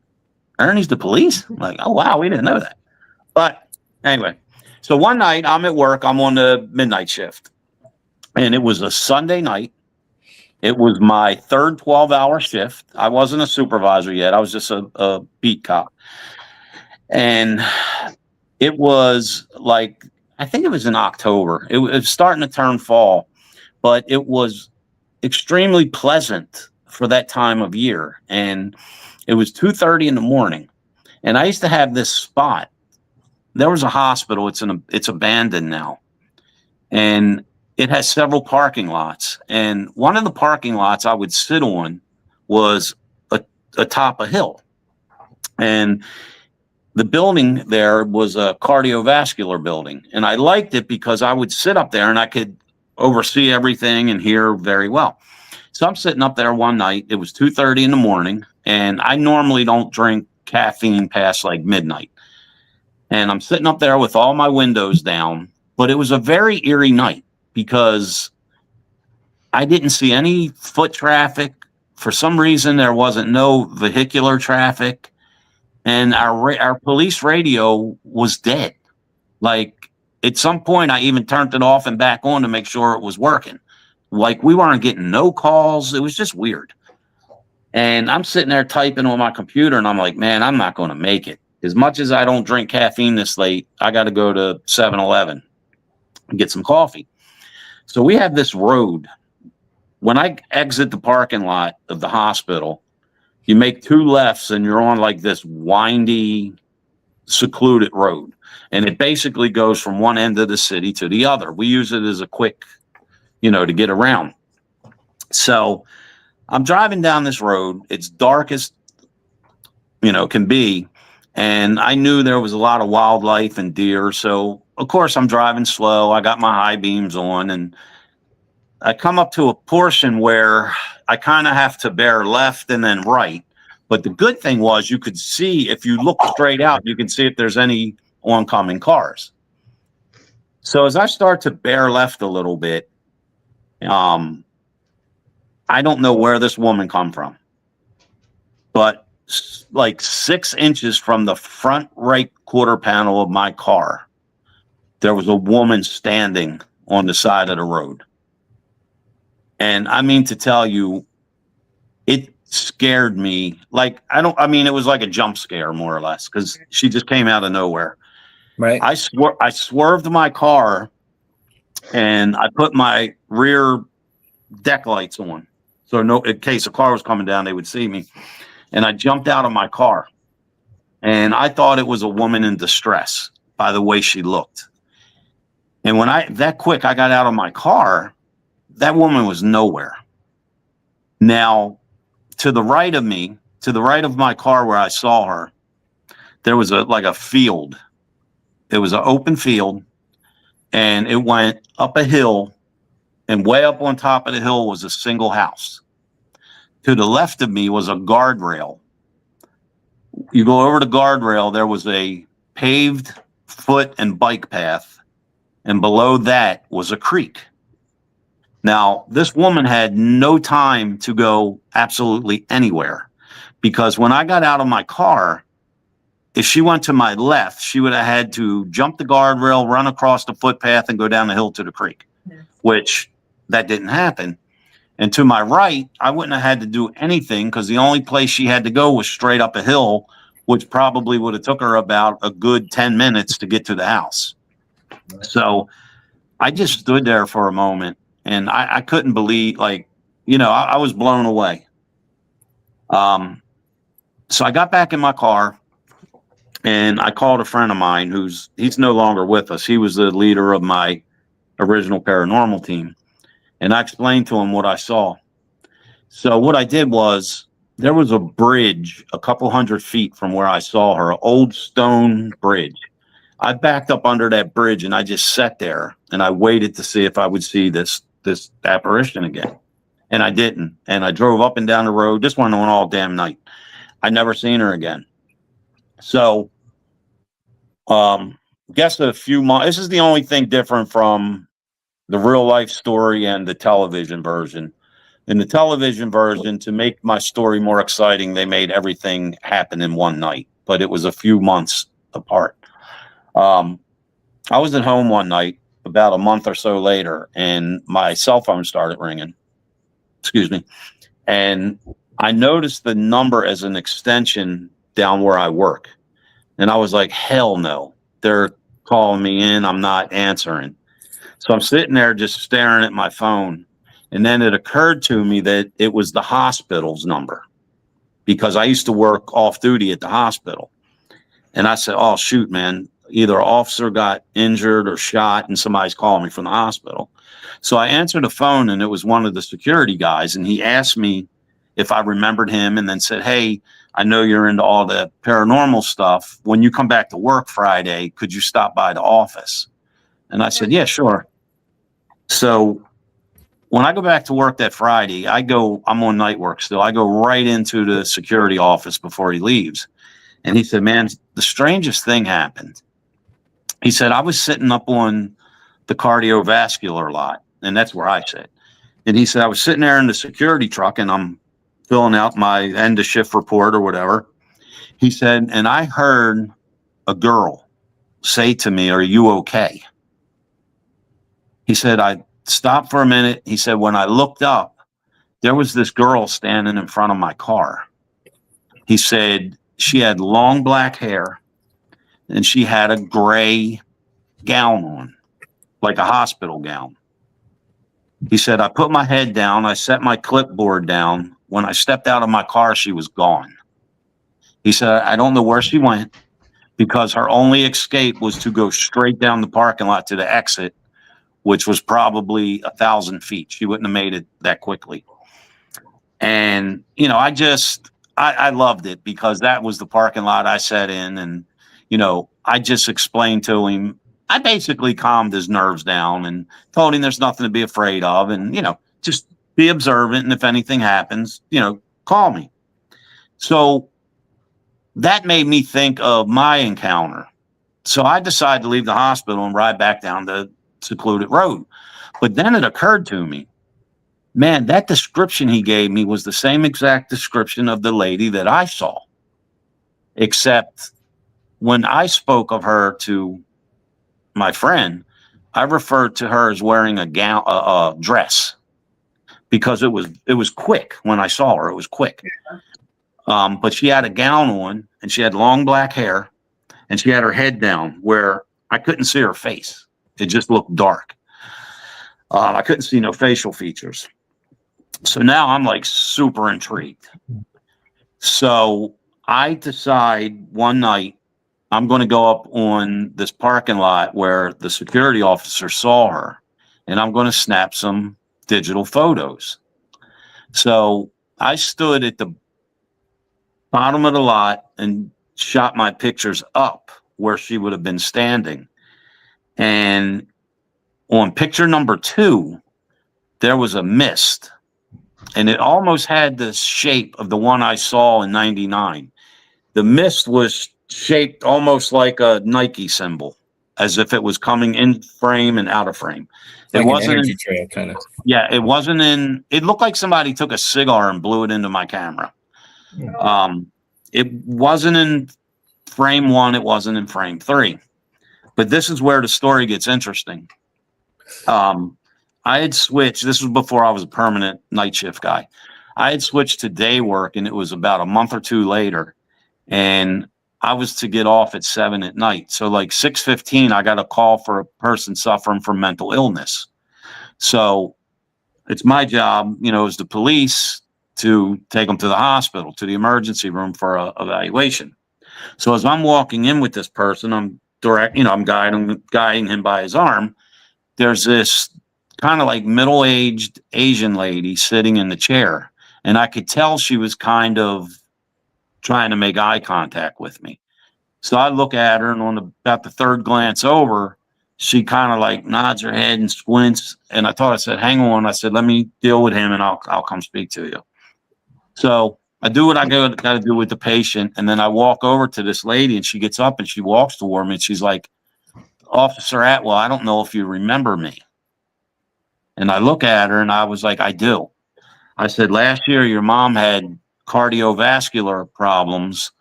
Ernie's the police? I'm like, oh wow, we didn't know that. But anyway, so one night I'm at work, I'm on the midnight shift, and it was a Sunday night. It was my third 12-hour shift. I wasn't a supervisor yet. I was just a beat cop. And it was like, I think it was in October. It was starting to turn fall, but it was extremely pleasant for that time of year. And it was 2:30 in the morning. And I used to have this spot. There was a hospital. It's abandoned now. And it has several parking lots. And one of the parking lots I would sit on was atop a hill. And the building there was a cardiovascular building. And I liked it because I would sit up there and I could oversee everything and hear very well. So I'm sitting up there one night. It was 2:30 in the morning. And I normally don't drink caffeine past like midnight. And I'm sitting up there with all my windows down. But it was a very eerie night because I didn't see any foot traffic. For some reason, there wasn't no vehicular traffic. And our police radio was dead. Like, at some point, I even turned it off and back on to make sure it was working. Like, we weren't getting no calls. It was just weird. And I'm sitting there typing on my computer, and I'm like, man, I'm not going to make it. as much as I don't drink caffeine this late, I got to go to 7-Eleven and get some coffee. So we have this road. When I exit the parking lot of the hospital, you make 2 lefts and you're on like this windy, secluded road. And it basically goes from one end of the city to the other. We use it as a quick, to get around. So I'm driving down this road. It's dark as, can be. And I knew there was a lot of wildlife and deer. So, of course, I'm driving slow. I got my high beams on. And I come up to a portion where I kind of have to bear left and then right. But the good thing was you could see, if you look straight out, you can see if there's any oncoming cars. So as I start to bear left a little bit, I don't know where this woman come from, but like 6 inches from the front right quarter panel of my car, there was a woman standing on the side of the road. And I mean to tell you, it scared me. It was like a jump scare, more or less, because she just came out of nowhere.
Right.
I swerved my car and I put my rear deck lights on. So in case a car was coming down, they would see me. And I jumped out of my car. And I thought it was a woman in distress by the way she looked. And when I got out of my car, that woman was nowhere. Now, to the right of me, to the right of my car where I saw her, there was a field. It was an open field, and it went up a hill, and way up on top of the hill was a single house. To the left of me was a guardrail. You go over the guardrail, there was a paved foot and bike path, and below that was a creek. Now, this woman had no time to go absolutely anywhere, because when I got out of my car, if she went to my left, she would have had to jump the guardrail, run across the footpath, and go down the hill to the creek, which that didn't happen. And to my right, I wouldn't have had to do anything, because the only place she had to go was straight up a hill, which probably would have took her about a good 10 minutes to get to the house. So I just stood there for a moment, and I couldn't believe, I was blown away. So I got back in my car, and I called a friend of mine he's no longer with us. He was the leader of my original paranormal team. And I explained to him what I saw. So what I did was, there was a bridge a couple 100 feet from where I saw her, an old stone bridge. I backed up under that bridge and I just sat there and I waited to see if I would see this apparition again. And I didn't. And I drove up and down the road. This went on all damn night. I never seen her again. So, guess a few months. This is the only thing different from the real life story and the television version. In the television version, to make my story more exciting, they made everything happen in one night, but it was a few months apart. I was at home one night about a month or so later, and my cell phone started ringing. Excuse me. And I noticed the number as an extension down where I work. And I was like, hell no, they're calling me in. I'm not answering. So I'm sitting there just staring at my phone. And then it occurred to me that it was the hospital's number, because I used to work off duty at the hospital. And I said, oh, shoot, man, either an officer got injured or shot and somebody's calling me from the hospital. So I answered the phone, and it was one of the security guys. And he asked me if I remembered him, and then said, hey, I know you're into all the paranormal stuff. When you come back to work Friday, could you stop by the office? And I said, yeah, sure. So when I go back to work that Friday, I'm on night work still. I go right into the security office before he leaves. And he said, man, the strangest thing happened. He said, I was sitting up on the cardiovascular lot, and that's where I sit. And he said, I was sitting there in the security truck, and I'm filling out my end of shift report or whatever. He said, and I heard a girl say to me, are you okay? He said, I stopped for a minute. He said, when I looked up, there was this girl standing in front of my car. He said, she had long black hair. and she had a gray gown on, like a hospital gown. He said, I put my head down. I set my clipboard down. When I stepped out of my car, she was gone. He said, I don't know where she went because her only escape was to go straight down the parking lot to the exit, which was probably 1,000 feet. She wouldn't have made it that quickly. And, you know, I loved it because that was the parking lot I sat in. And, you know, I just explained to him, I basically calmed his nerves down and told him there's nothing to be afraid of. And, you know, just be observant. And if anything happens, you know, call me. So that made me think of my encounter. So I decided to leave the hospital and ride back down the secluded road. But then it occurred to me, man, that description he gave me was the same exact description of the lady that I saw. Except when I spoke of her to my friend, I referred to her as wearing a gown, a dress, because it was quick when I saw her. It was quick. But she had a gown on and she had long black hair and she had her head down where I couldn't see her face. It just looked dark. I couldn't see no facial features. So now I'm like super intrigued. So I decide one night I'm going to go up on this parking lot where the security officer saw her, and I'm going to snap some digital photos. So I stood at the bottom of the lot and shot my pictures up where she would have been standing. And on picture number 2, there was a mist, and it almost had the shape of the one I saw in 99. The mist was shaped almost like a Nike symbol, as if it was coming in frame and out of frame.
Like
it wasn't
an energy trail, kind of.
Yeah, it wasn't in. It looked like somebody took a cigar and blew it into my camera. It wasn't in frame 1. It wasn't in frame 3. But this is where the story gets interesting. I had switched. This was before I was a permanent night shift guy. I had switched to day work, and it was about a month or 2 later. And I was to get off at 7 at night. So like 6:15, I got a call for a person suffering from mental illness. So it's my job, you know, as the police, to take them to the hospital, to the emergency room for a evaluation. So as I'm walking in with this person, I'm guiding him by his arm. There's this kind of like middle-aged Asian lady sitting in the chair. And I could tell she was kind of trying to make eye contact with me. So I look at her, and on about the 3rd glance over, she kind of like nods her head and squints. And I said, hang on. I said, let me deal with him and I'll come speak to you. So I do what I got to do with the patient. And then I walk over to this lady, and she gets up and she walks toward me, and she's like, Officer Atwell, I don't know if you remember me. And I look at her and I was like, I do. I said, last year your mom had cardiovascular problems.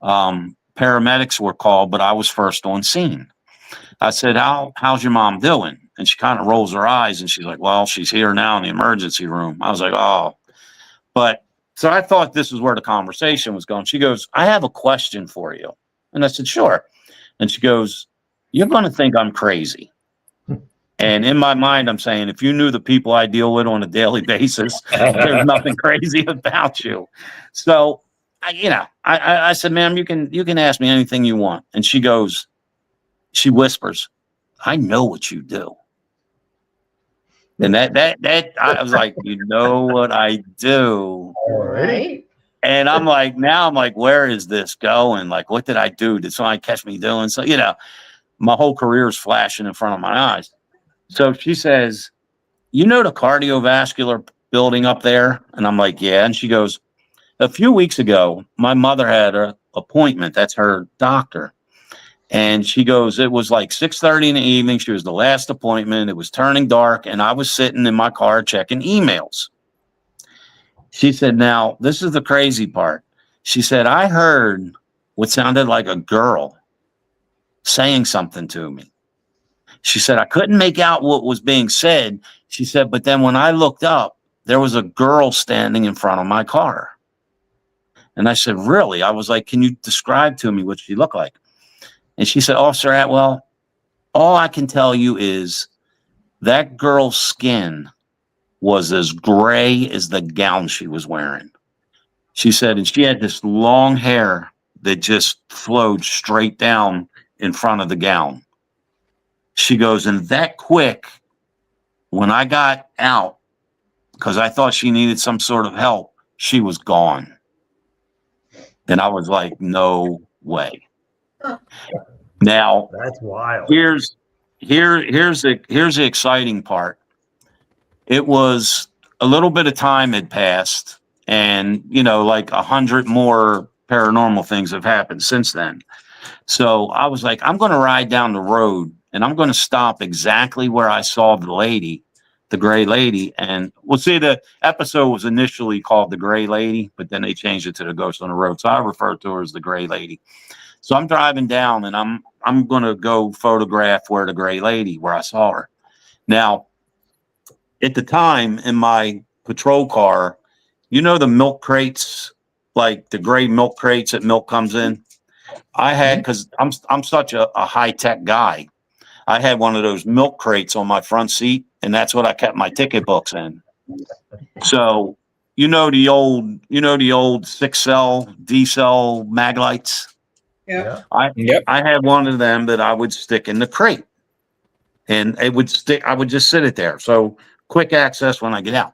Paramedics were called, but I was first on scene. I said, how's your mom doing? And she kind of rolls her eyes and she's like, well, she's here now in the emergency room. I was like, oh. But so I thought this is where the conversation was going. She goes, I have a question for you. And I said, sure. And she goes, you're going to think I'm crazy. And in my mind, I'm saying, if you knew the people I deal with on a daily basis, there's nothing crazy about you. So, I said, ma'am, you can ask me anything you want. And she whispers, I know what you do. And that I was like, you know what I do?
Right.
And I'm like, where is this going? Like, what did I do? Did somebody catch me doing? So, my whole career is flashing in front of my eyes. So she says, you know the cardiovascular building up there? And I'm like, yeah. And she goes, a few weeks ago, my mother had an appointment. That's her doctor. And she goes, it was like 6:30 in the evening. She was the last appointment. It was turning dark. And I was sitting in my car checking emails. She said, now, this is the crazy part. She said, I heard what sounded like a girl saying something to me. She said, I couldn't make out what was being said. She said, but then when I looked up, there was a girl standing in front of my car. And I said, really? I was like, can you describe to me what she looked like? And she said, Officer Atwell, all I can tell you is that girl's skin was as gray as the gown she was wearing. She said, and she had this long hair that just flowed straight down in front of the gown. She goes, and that quick, when I got out, because I thought she needed some sort of help, she was gone. And I was like, no way. Now,
That's wild.
here's the exciting part. It was a little bit of time had passed, and like 100 more paranormal things have happened since then. So I was like, I'm going to ride down the road and I'm going to stop exactly where I saw the lady, the gray lady. And we'll see, the episode was initially called The Gray Lady, but then they changed it to The Ghost on the Road. So I refer to her as the Gray Lady. So I'm driving down and I'm going to go photograph where the gray lady, where I saw her. Now, at the time in my patrol car, the milk crates, like the gray milk crates that milk comes in. I had, because I'm such a high-tech guy, I had one of those milk crates on my front seat, and that's what I kept my ticket books in. So, the old 6-cell, D-cell mag lights?
Yeah.
I had one of them that I would stick in the crate, and it would stick. I would just sit it there. So quick access when I get out.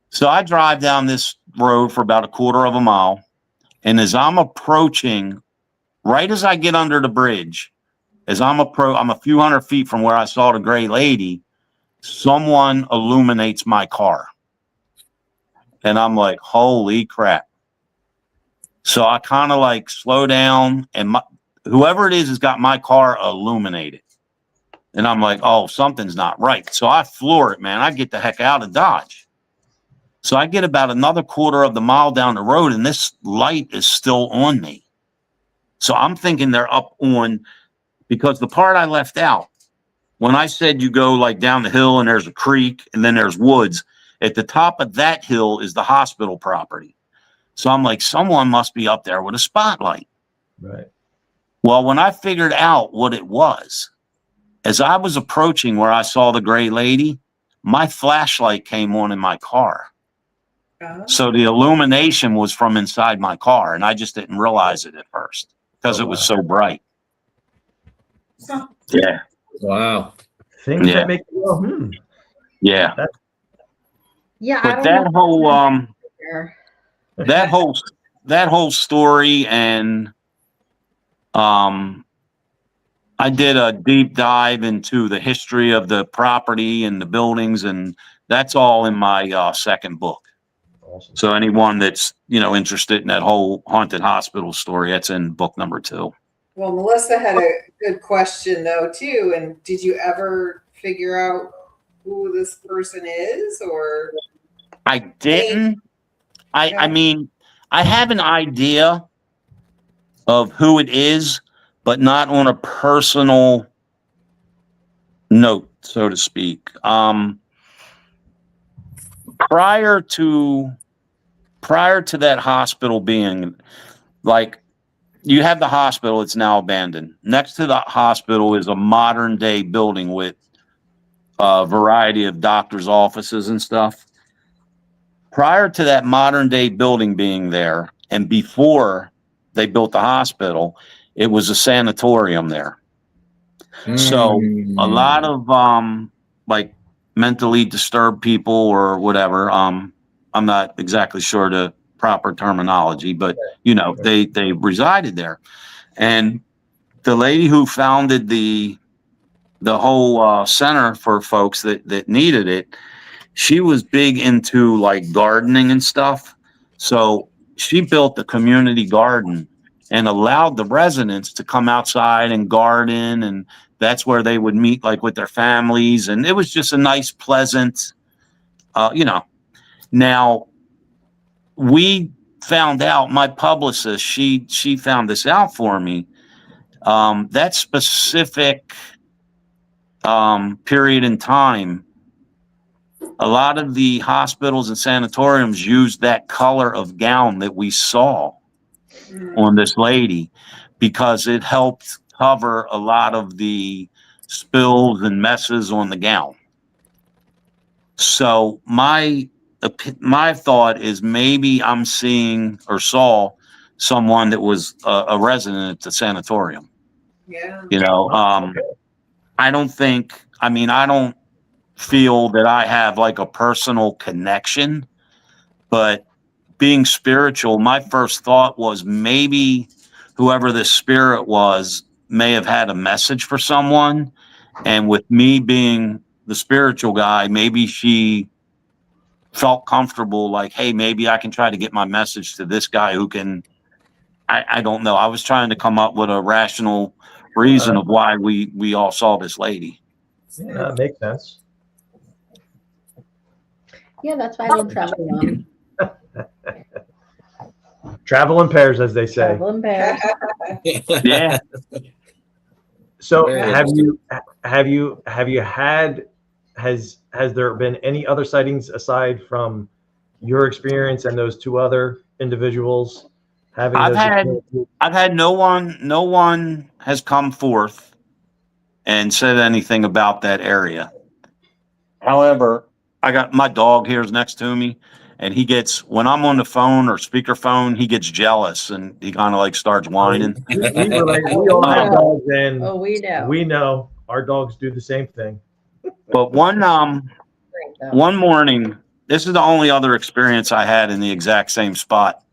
So I drive down this road for about a quarter of a mile. And as I'm approaching, right as I get under the bridge, I'm a few hundred feet from where I saw the gray lady, someone illuminates my car. And I'm like, holy crap. So I kind of like slow down, and whoever it is has got my car illuminated. And I'm like, oh, something's not right. So I floor it, man. I get the heck out of Dodge. So I get about another quarter of the mile down the road, and this light is still on me. So I'm thinking they're up on, because the part I left out, when I said you go like down the hill and there's a creek and then there's woods, at the top of that hill is the hospital property. So I'm like, someone must be up there with a spotlight.
Right.
Well, when I figured out what it was, as I was approaching where I saw the gray lady, my flashlight came on in my car. So the illumination was from inside my car, and I just didn't realize it at first because it was so bright. Yeah.
Wow.
Things that make you go,
Yeah.
Yeah.
But
I
that
don't
whole
know.
that whole story, and I did a deep dive into the history of the property and the buildings, and that's all in my second book.
Awesome.
So anyone that's interested in that whole haunted hospital story, that's in book number 2.
Well, Melissa had a good question though too. And did you ever figure out who this person is, or?
I didn't. I mean, I have an idea of who it is, but not on a personal note, so to speak. Prior to that hospital being, like, you have the hospital, it's now abandoned. Next to the hospital is a modern day building with a variety of doctors' offices and stuff. Prior to that modern day building being there, and before they built the hospital, it was a sanatorium there. So a lot of like mentally disturbed people or whatever, I'm not exactly sure the proper terminology, but they resided there. And the lady who founded the whole center for folks that needed it, she was big into like gardening and stuff. So she built the community garden and allowed the residents to come outside and garden, and that's where they would meet, like, with their families. And it was just a nice, pleasant, Now, we found out, my publicist, she found this out for me. That specific period in time, a lot of the hospitals and sanatoriums used that color of gown that we saw on this lady because it helped cover a lot of the spills and messes on the gown. So my thought is maybe I'm seeing or saw someone that was a resident at the sanatorium.
Yeah.
You know, I don't feel that I have like a personal connection, but being spiritual, my first thought was maybe whoever this spirit was may have had a message for someone. And with me being the spiritual guy, maybe she felt comfortable, like, hey, maybe I can try to get my message to this guy who can, I don't know. I was trying to come up with a rational reason of why we all saw this lady.
Yeah, that makes sense.
Yeah, that's why I don't travel alone.
Travel in pairs, as they say.
Travel in pairs.
Yeah.
So
Very has there been any other sightings aside from your experience and those two other individuals having
I've
those
had no one has come forth and said anything about that area. However, I got my dog here is next to me, and he gets, when I'm on the phone or speakerphone, he gets jealous and he kind of like starts whining.
we all have dogs, and
Oh, we know.
we know our dogs do the same thing.
But one morning, this is the only other experience I had in the exact same spot.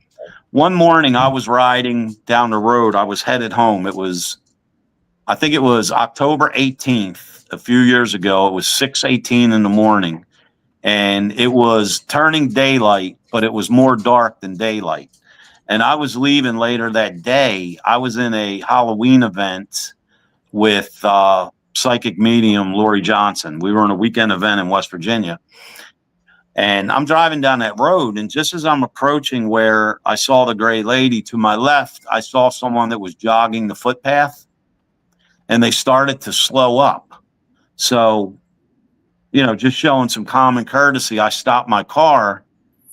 One morning I was riding down the road. I was headed home. I think it was October 18th, a few years ago. It was 6:18 in the morning, and it was turning daylight, but it was more dark than daylight. And I was leaving later that day. I was in a Halloween event with psychic medium Lori Johnson. We were on a weekend event in West Virginia. And I'm driving down that road, and just as I'm approaching where I saw the gray lady, to my left, I saw someone that was jogging the footpath, and they started to slow up. So, you know, just showing some common courtesy, I stopped my car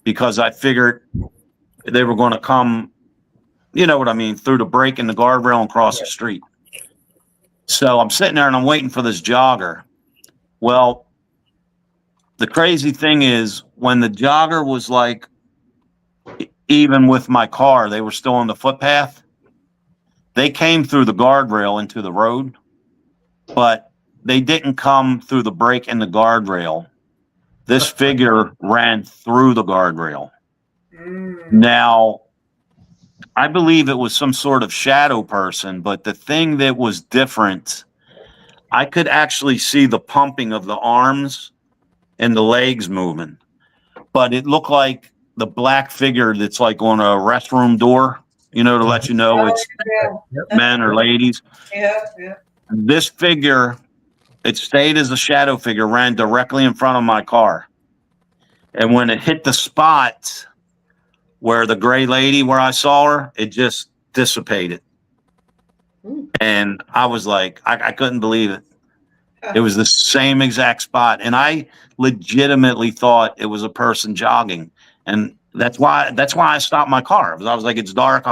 because I figured they were going to come, you know what I mean, through the break in the guardrail and cross the street. So I'm sitting there and I'm waiting for this jogger. Well, the crazy thing is, when the jogger was like, even with my car, they were still on the footpath. They came through the guardrail into the road, but they didn't come through the break in the guardrail. This figure ran through the guardrail. Now, I believe it was some sort of shadow person, but the thing that was different, I could actually see the pumping of the arms and the legs moving, but it looked like the black figure that's like on a restroom door, you know, to let you know it's men or ladies.
Yeah.
This figure, it stayed as a shadow figure, ran directly in front of my car. And when it hit the spot where the gray lady, where I saw her, it just dissipated. And I was like, I couldn't believe it. It was the same exact spot. And I legitimately thought it was a person jogging. And that's why I stopped my car. I was like, it's dark.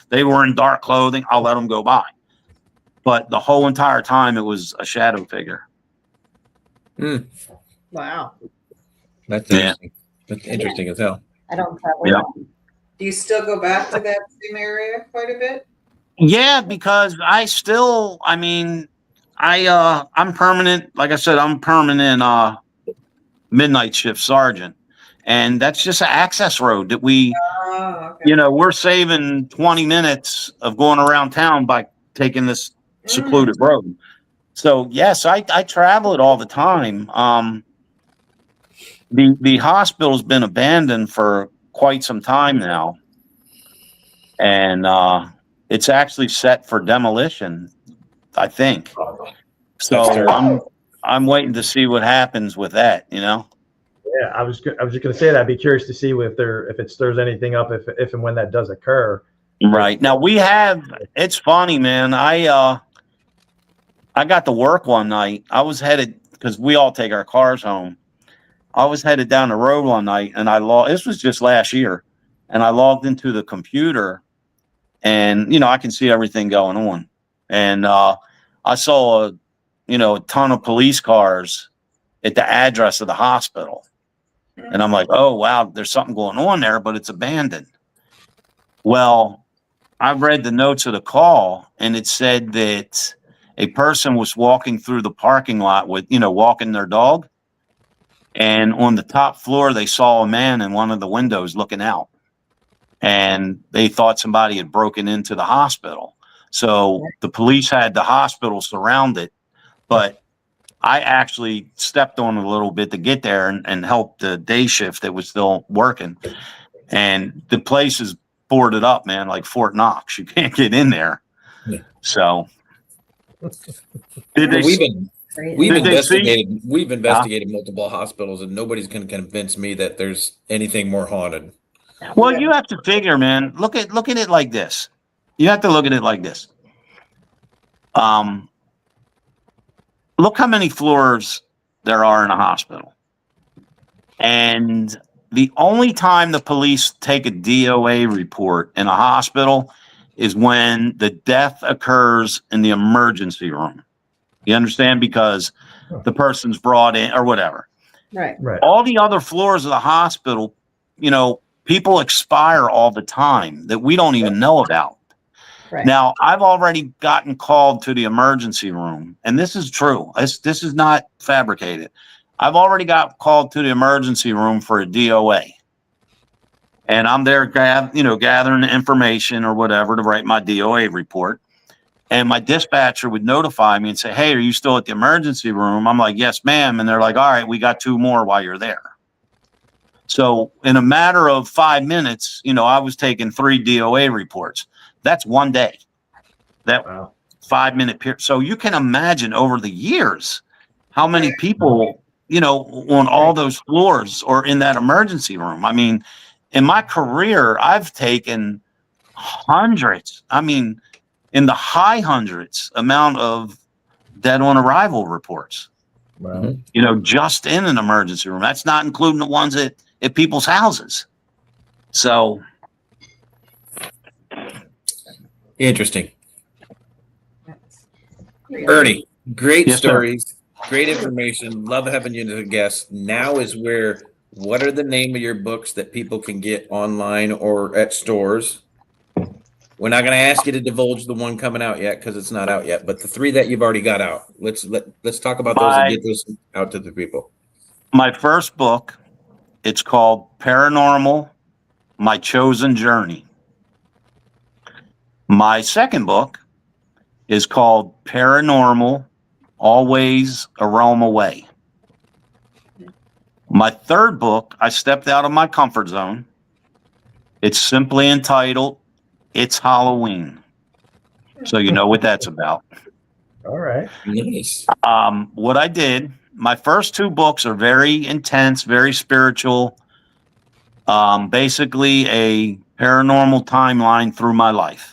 They were in dark clothing. I'll let them go by. But the whole entire time, it was a shadow figure.
Wow.
That's interesting. That's interesting as hell.
I don't travel alone.
Do you still go back to that same area quite a bit?
Yeah, because I'm permanent. Like I said, I'm permanent midnight shift sergeant. And that's just an access road that we, you know, we're saving 20 minutes of going around town by taking this secluded road. So yes, I travel it all the time. The hospital's been abandoned for quite some time now. And it's actually set for demolition, I think. So I'm waiting to see what happens with that, you know.
Yeah, I was just going to say that. I'd be curious to see if it stirs anything up if and when that does occur.
Right. Now it's funny, man. I got to work one night. I was headed, because we all take our cars home. I was headed down the road one night, and this was just last year, and I logged into the computer, and, you know, I can see everything going on. And I saw a ton of police cars at the address of the hospital. And I'm like, oh, wow, there's something going on there, but it's abandoned. Well, I read the notes of the call, and it said that a person was walking through the parking lot with, walking their dog. And on the top floor, they saw a man in one of the windows looking out. And they thought somebody had broken into the hospital. So the police had the hospital surrounded, but I actually stepped on it a little bit to get there and help the day shift that was still working. And the place is boarded up, man, like Fort Knox. You can't get in there.
Yeah.
So
we've investigated multiple hospitals, and nobody's going to convince me that there's anything more haunted.
Well, you have to figure, man, look at it like this. You have to look at it like this. Look how many floors there are in a hospital. And the only time the police take a DOA report in a hospital is when the death occurs in the emergency room. You understand? Because the person's brought in or whatever.
Right.
All the other floors of the hospital, people expire all the time that we don't even know about.
Right.
Now, I've already gotten called to the emergency room, and this is true. This is not fabricated. I've already got called to the emergency room for a DOA. And I'm there gathering the information or whatever to write my DOA report. And my dispatcher would notify me and say, hey, are you still at the emergency room? I'm like, yes, ma'am. And they're like, all right, we got 2 more while you're there. So in a matter of 5 minutes, I was taking 3 DOA reports. That's one day. That 5-minute period. So you can imagine over the years how many people, on all those floors or in that emergency room. I mean, in my career, I've taken hundreds. I mean, in the high hundreds amount of dead on arrival reports.
Wow.
Just in an emergency room. That's not including the ones at people's houses. So
interesting. Ernie, great stories, great information. Love having you as a guest. Now is where, what are the name of your books that people can get online or at stores? We're not going to ask you to divulge the one coming out yet because it's not out yet, but the 3 that you've already got out, let's talk about those and get those out to the people.
My first book, it's called Paranormal, My Chosen Journey. My second book is called Paranormal, Always a Realm Away. My third book, I stepped out of my comfort zone. It's simply entitled, It's Halloween. So you know what that's about.
All right.
Nice.
What I did, my first 2 books are very intense, very spiritual. Basically a paranormal timeline through my life.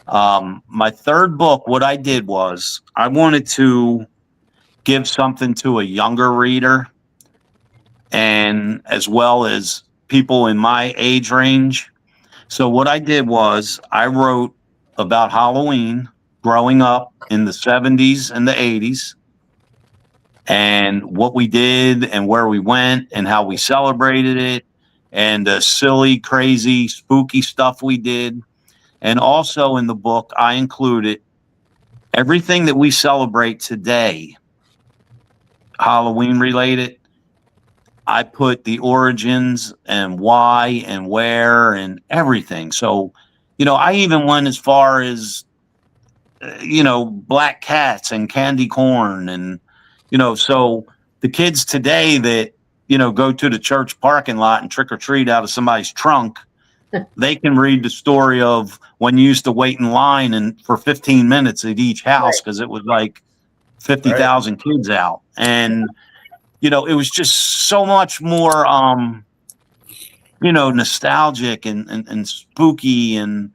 My third book, what I did was I wanted to give something to a younger reader, and as well as people in my age range. So what I did was I wrote about Halloween growing up in the 70s and the 80s, and what we did and where we went and how we celebrated it, and the silly, crazy, spooky stuff we did. And also in the book, I included everything that we celebrate today, Halloween related. I put the origins and why and where and everything. So, I even went as far as, black cats and candy corn. And, so the kids today that, go to the church parking lot and trick or treat out of somebody's trunk, they can read the story of when you used to wait in line and for 15 minutes at each house because it was like 50,000 kids out. And, it was just so much more, nostalgic and spooky. And,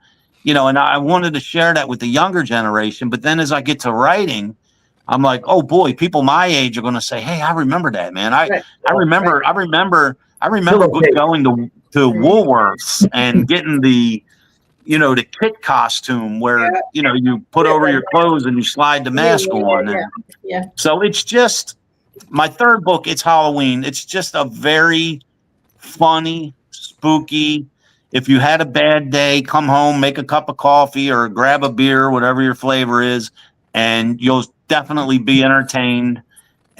and I wanted to share that with the younger generation. But then as I get to writing, I'm like, oh boy, people my age are going to say, hey, I remember that, man. I remember going to Woolworths and getting the, the kit costume where,
Yeah.
you put over your clothes and you slide the mask on. And
Yeah.
so it's just my third book. It's Halloween. It's just a very funny, spooky. If you had a bad day, come home, make a cup of coffee or grab a beer, whatever your flavor is, and you'll definitely be entertained.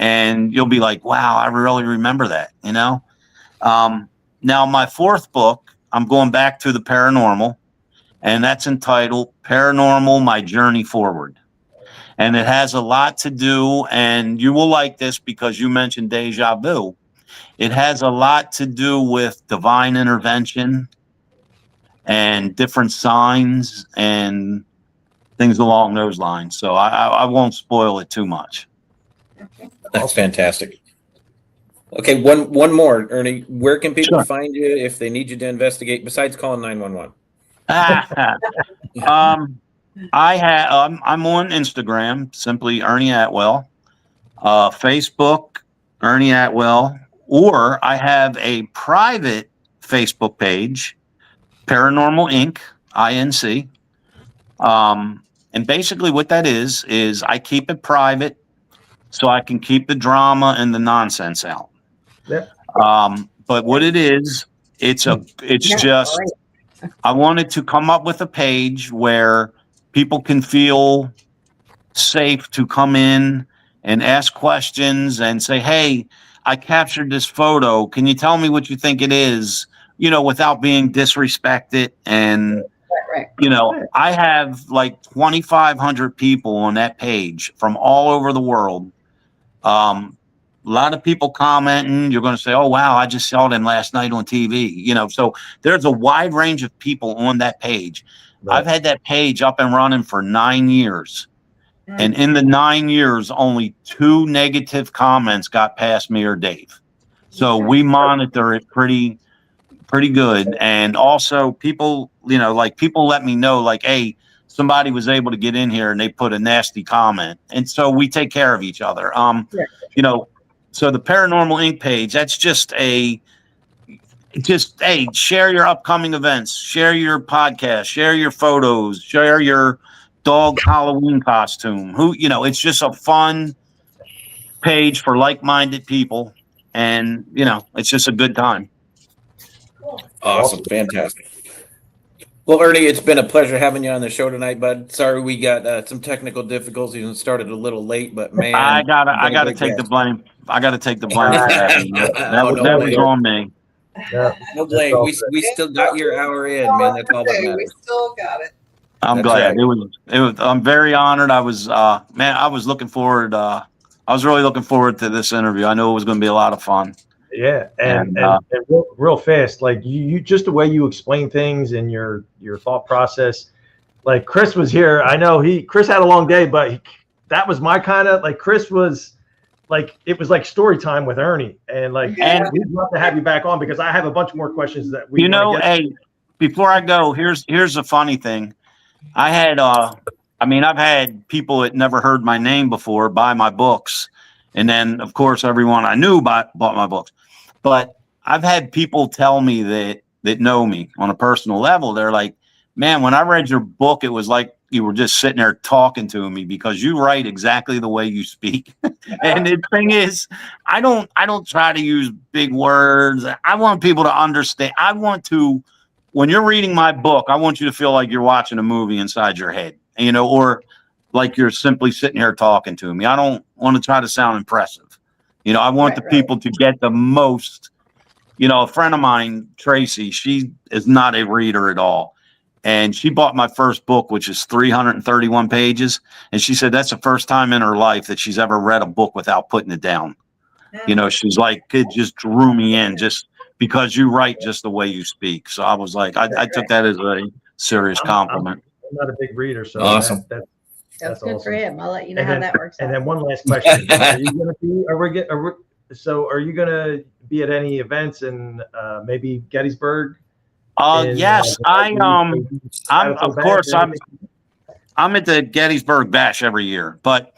And you'll be like, wow, I really remember that, Now, my fourth book, I'm going back to the paranormal, and that's entitled Paranormal, My Journey Forward. And it has a lot to do, and you will like this because you mentioned deja vu. It has a lot to do with divine intervention and different signs and things along those lines. So I won't spoil it too much.
That's fantastic. Okay, one more, Ernie. Where can people
Sure.
find you if they need you to investigate besides calling 911?
I'm on Instagram, simply Ernie Atwell, Facebook, Ernie Atwell, or I have a private Facebook page, Paranormal Inc., INC. And basically what that is I keep it private so I can keep the drama and the nonsense out.
Yeah.
But what it is, it's just, I wanted to come up with a page where people can feel safe to come in and ask questions and say, hey, I captured this photo. Can you tell me what you think it is? Without being disrespected. And, I have like 2,500 people on that page from all over the world. A lot of people commenting. You're going to say, oh, wow, I just saw them last night on TV. So there's a wide range of people on that page. Right. I've had that page up and running for 9 years. And in the 9 years, only 2 negative comments got past me or Dave. So we monitor it pretty good. And also people, people let me know like, hey, somebody was able to get in here and they put a nasty comment. And so we take care of each other. So the Paranormal Inc. page, that's just hey, share your upcoming events, share your podcast, share your photos, share your dog Halloween costume. It's just a fun page for like-minded people. And, it's just a good time.
Awesome. Fantastic. Well, Ernie, it's been a pleasure having you on the show tonight, bud. Sorry we got some technical difficulties and started a little late, but man,
I gotta take the blame. I gotta take the blame for that. That was on me.
Yeah.
No blame. We still got your hour in, man. That's all that
Okay, we
matters.
still got it.
I'm glad. Right. It was. I'm very honored. I was, I was looking forward. I was really looking forward to this interview. I knew it was going to be a lot of fun.
Yeah, and real fast, like you just the way you explain things and your thought process. Like Chris was here. I know Chris had a long day, but that was my kind of like Chris was like it was like story time with Ernie, and like and we'd love to have you back on because I have a bunch more questions that we.
Hey, before I go, here's a funny thing. I had I've had people that never heard my name before buy my books, and then of course everyone I knew bought my books. But I've had people tell me that know me on a personal level. They're like, man, when I read your book, it was like you were just sitting there talking to me because you write exactly the way you speak. And the thing is, I don't try to use big words. I want people to understand. When you're reading my book, I want you to feel like you're watching a movie inside your head, or like you're simply sitting here talking to me. I don't want to try to sound impressive. I want the people to get the most. A friend of mine, Tracy, she is not a reader at all. And she bought my first book, which is 331 pages. And she said that's the first time in her life that she's ever read a book without putting it down. She's like, it just drew me in just because you write just the way you speak. So I was like, I took that as a serious compliment.
I'm not a big reader, so
awesome.
That's good awesome. For him. I'll let you know how that works.
And then one last question: are you going to be at any events in maybe Gettysburg?
Yes, I'm at the Gettysburg Bash every year, but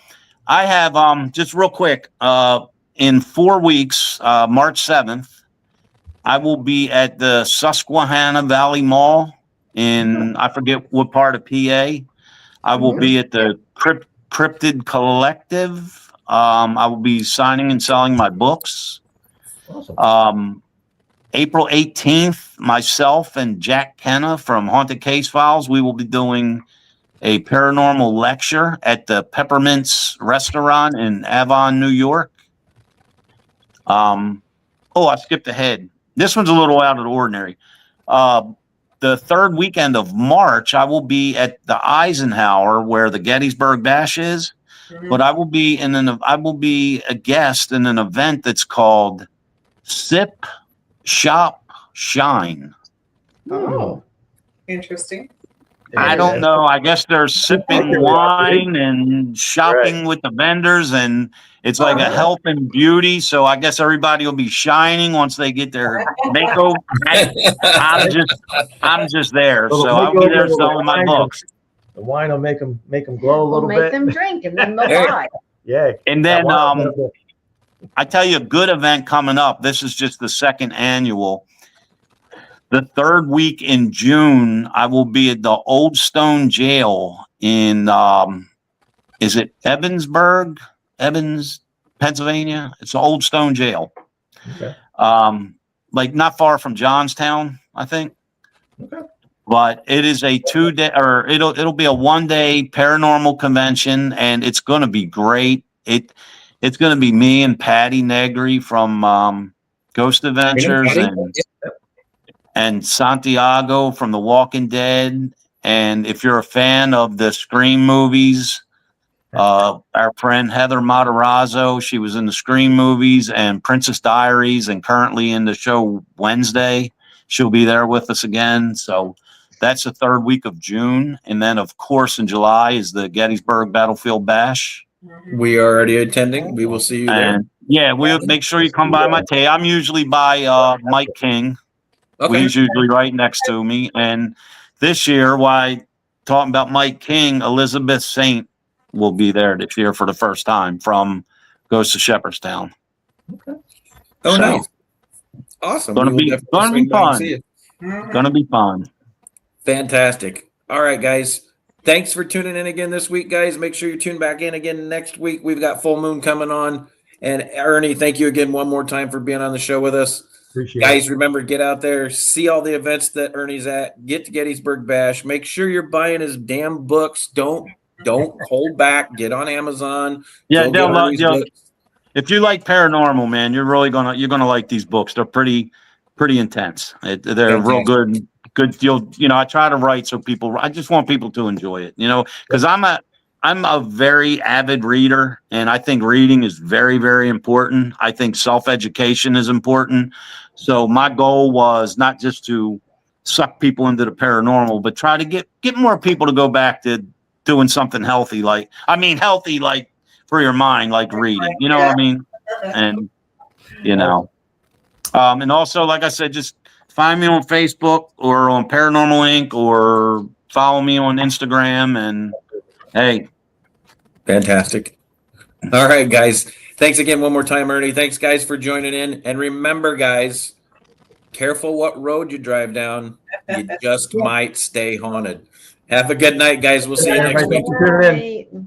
I have just real quick in 4 weeks, March 7th, I will be at the Susquehanna Valley Mall in, I forget what part of PA. I will be at the Cryptid Collective. I will be signing and selling my books.
Awesome.
April 18th, myself and Jack Kenna from Haunted Case Files, we will be doing a paranormal lecture at the Peppermints Restaurant in Avon, New York. I skipped ahead. This one's a little out of the ordinary. The third weekend of March, I will be at the Eisenhower where the Gettysburg Bash is, but I will be a guest in an event that's called Sip, Shop, Shine.
Oh,
Interesting.
I don't know. I guess they're sipping wine and shopping with the vendors, and it's like a health and beauty. So I guess everybody will be shining once they get their makeover. I'm just there. So I'll be there selling my books.
The wine will make them glow a little
We'll make
bit.
them drink and then they'll buy.
Yeah.
And then
That wine-
I tell you a good event coming up. This is just the second annual. The third week in June, I will be at the Old Stone Jail in, is it Evans, Pennsylvania? It's the Old Stone Jail.
Okay.
Like not far from Johnstown, I think.
Okay.
But it is a 2-day, or it'll be a 1-day paranormal convention, and it's going to be great. It's going to be me and Patty Negri from Ghost Adventures and Santiago from The Walking Dead. And if you're a fan of the Scream movies, our friend Heather Matarazzo, she was in the Scream movies and Princess Diaries and currently in the show Wednesday. She'll be there with us again. So that's the third week of June. And then, of course, in July is the Gettysburg Battlefield Bash.
We are already attending. We will see you there.
And yeah, we'll make sure you come by my table. I'm usually by Mike King.
Okay.
He's usually right next to me. And this year, why talking about Mike King, Elizabeth Saint will be there this year for the first time from Ghost of Shepherdstown.
Oh,
So,
nice. Awesome.
Gonna
We will
be
definitely swing by and
fun.
see you.
Gonna be fun.
Fantastic. All right, guys. Thanks for tuning in again this week, guys. Make sure you tune back in again next week. We've got Full Moon coming on. And Ernie, thank you again one more time for being on the show with us.
Appreciate
Guys,
it.
remember, get out there, see all the events that Ernie's at, get to Gettysburg Bash. Make sure you're buying his damn books. Don't hold back. Get on Amazon.
Yeah,
Go get Ernie's books.
if you like paranormal, man, you're gonna like these books. They're pretty intense. They're real good. Good. I try to write so I just want people to enjoy it. Because I'm a very avid reader, and I think reading is very, very important. I think self-education is important. So my goal was not just to suck people into the paranormal, but try to get more people to go back to doing something healthy, healthy for your mind, like reading. You know what I mean? And and also, like I said, just find me on Facebook or on Paranormal Inc. or follow me on Instagram. And hey,
fantastic. All right, guys. Thanks again one more time, Ernie. Thanks, guys, for joining in. And remember, guys, careful what road you drive down. You just might stay haunted. Have a good night, guys. We'll see you next week.
Thanks for tuning in.
Right.